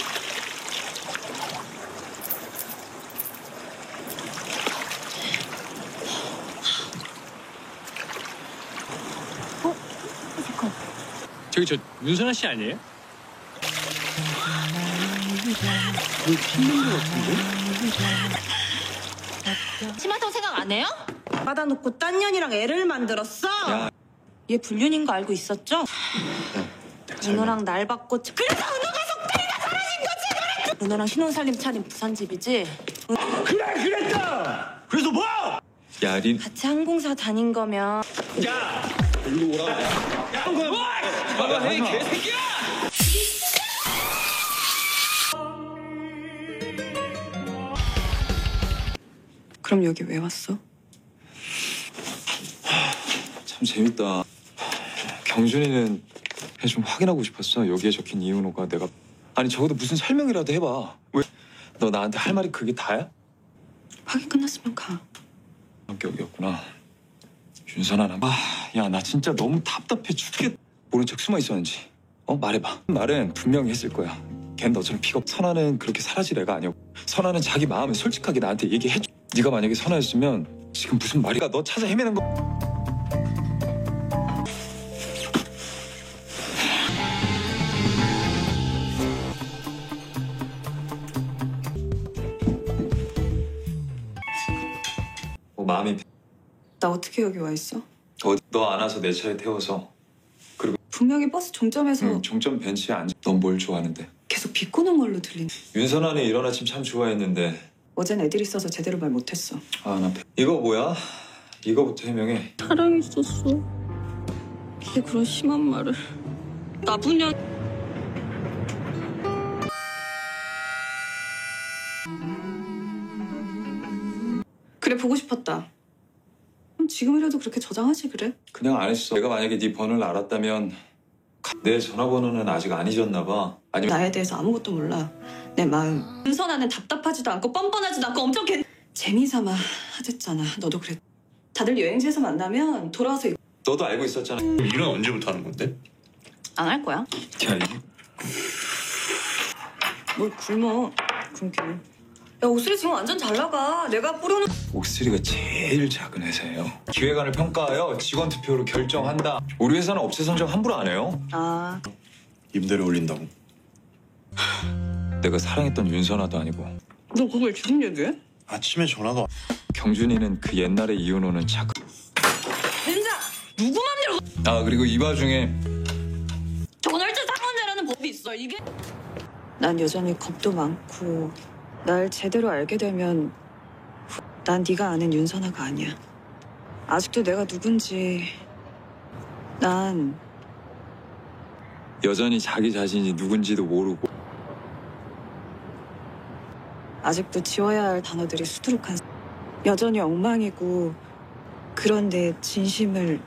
저기 저 윤선아 씨 아니에요? 심한다고 생각 안 해요? 받아놓고 딴 년이랑 애를 만들었어? 야. 얘 불륜인 거 알고 있었죠? 은호랑 날 받고 그래서 은호가 속다리가 사라진 거지! 은호랑 신혼살림 차린 부산집이지? 그래 그랬다. 그래서 뭐? 야 린. 같이 항공사 다닌 거면 야. 일로 오라. 야 뭐? 봐봐 헤이 개새끼야. 그럼 여기 왜 왔어? 참 재밌다. 경준이는 좀 확인하고 싶었어. 여기에 적힌 이은호가 내가. 아니 적어도 무슨 설명이라도 해봐. 왜? 너 나한테 할 말이 그게 다야? 확인 끝났으면 가. 성격이었구나. 윤선아 나. 야 나 진짜 너무 답답해 죽겠. 모른 척 숨어 있었는지. 말해봐. 말은 분명히 했을 거야. 걘 너처럼 픽업. 선아는 그렇게 사라질 애가 아니었고. 선아는 자기 마음을 솔직하게 나한테 얘기해줘. 네가 만약에 선아였으면 지금 무슨 말이야. 너 찾아 헤매는 거. 마음이. 나 어떻게 여기 와 있어? 너 안아서 내 차에 태워서. 그리고 분명히 버스 종점에서 종점 벤치에 앉아. 넌 뭘 좋아하는데? 계속 비꼬는 걸로 들린. 윤선아는 이런 아침 참 좋아했는데 어젠 애들 있어서 제대로 말 못했어. 나 이거 뭐야? 이거부터 해명해. 사랑했었어. 근데 그런 심한 말을. 나쁜 년. 그래 보고 싶었다. 그럼 지금이라도 그렇게 저장하지 그래? 그냥 안 했어. 내가 만약에 네 번호를 알았다면 내 전화번호는 아직 안 잊었나 봐. 아니면 나에 대해서 아무것도 몰라. 내 마음. 윤선아는 답답하지도 않고 뻔뻔하지도 않고 엄청 재미삼아 하랬잖아. 너도 그랬. 다들 여행지에서 만나면 돌아와서 너도 알고 있었잖아. 일은 언제부터 하는 건데? 안 할 거야? 야, 뭘 굶어. 굶기는. 야 옥수리 지금 완전 잘 나가. 내가 뿌려놓은. 옥스리가 제일 작은 회사예요. 기획안을 평가하여 직원 투표로 결정한다. 우리 회사는 업체 선정 함부로 안 해요. 아 임대료 올린다고. 내가 사랑했던 윤선아도 아니고. 너 그걸 지금 얘기해? 아침에 전화가 와. 경준이는 그 옛날에 이혼호는 착. 된장 누구 맘대로. 그리고 이 와중에 전월세 상환제라는 법이 있어. 이게. 난 여전히 겁도 많고 날 제대로 알게 되면 난 네가 아는 윤선아가 아니야. 아직도 내가 누군지 난 여전히 자기 자신이 누군지도 모르고. 아직도 지워야 할 단어들이 수두룩한. 여전히 엉망이고 그런데 진심을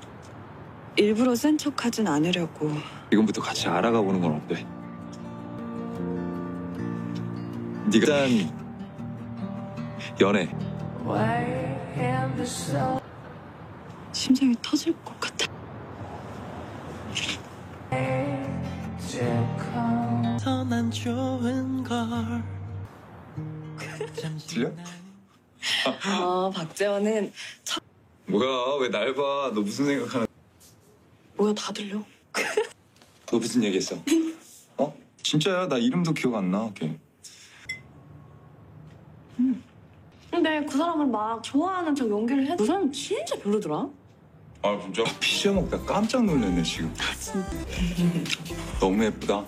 일부러 센 척하진 않으려고. 지금부터 같이 알아가 보는 건 어때? 네가 일단 연애. 심장이 터질 것 같아. 난 좋은 걸 들려? 박재원은 뭐야, 왜 날 봐? 너 무슨 생각하는? 뭐야 다 들려. 너 무슨 얘기했어? 진짜야? 나 이름도 기억 안 나. 걔. 근데 그 사람을 막 좋아하는 척 연기를 해. 그 사람 진짜 별로더라. 진짜? 피자 먹다 깜짝 놀랐네 지금. 너무 예쁘다.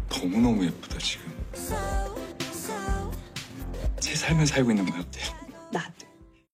너무너무 예쁘다 지금. 제 삶을 살고 있는 거야 어때? 나도.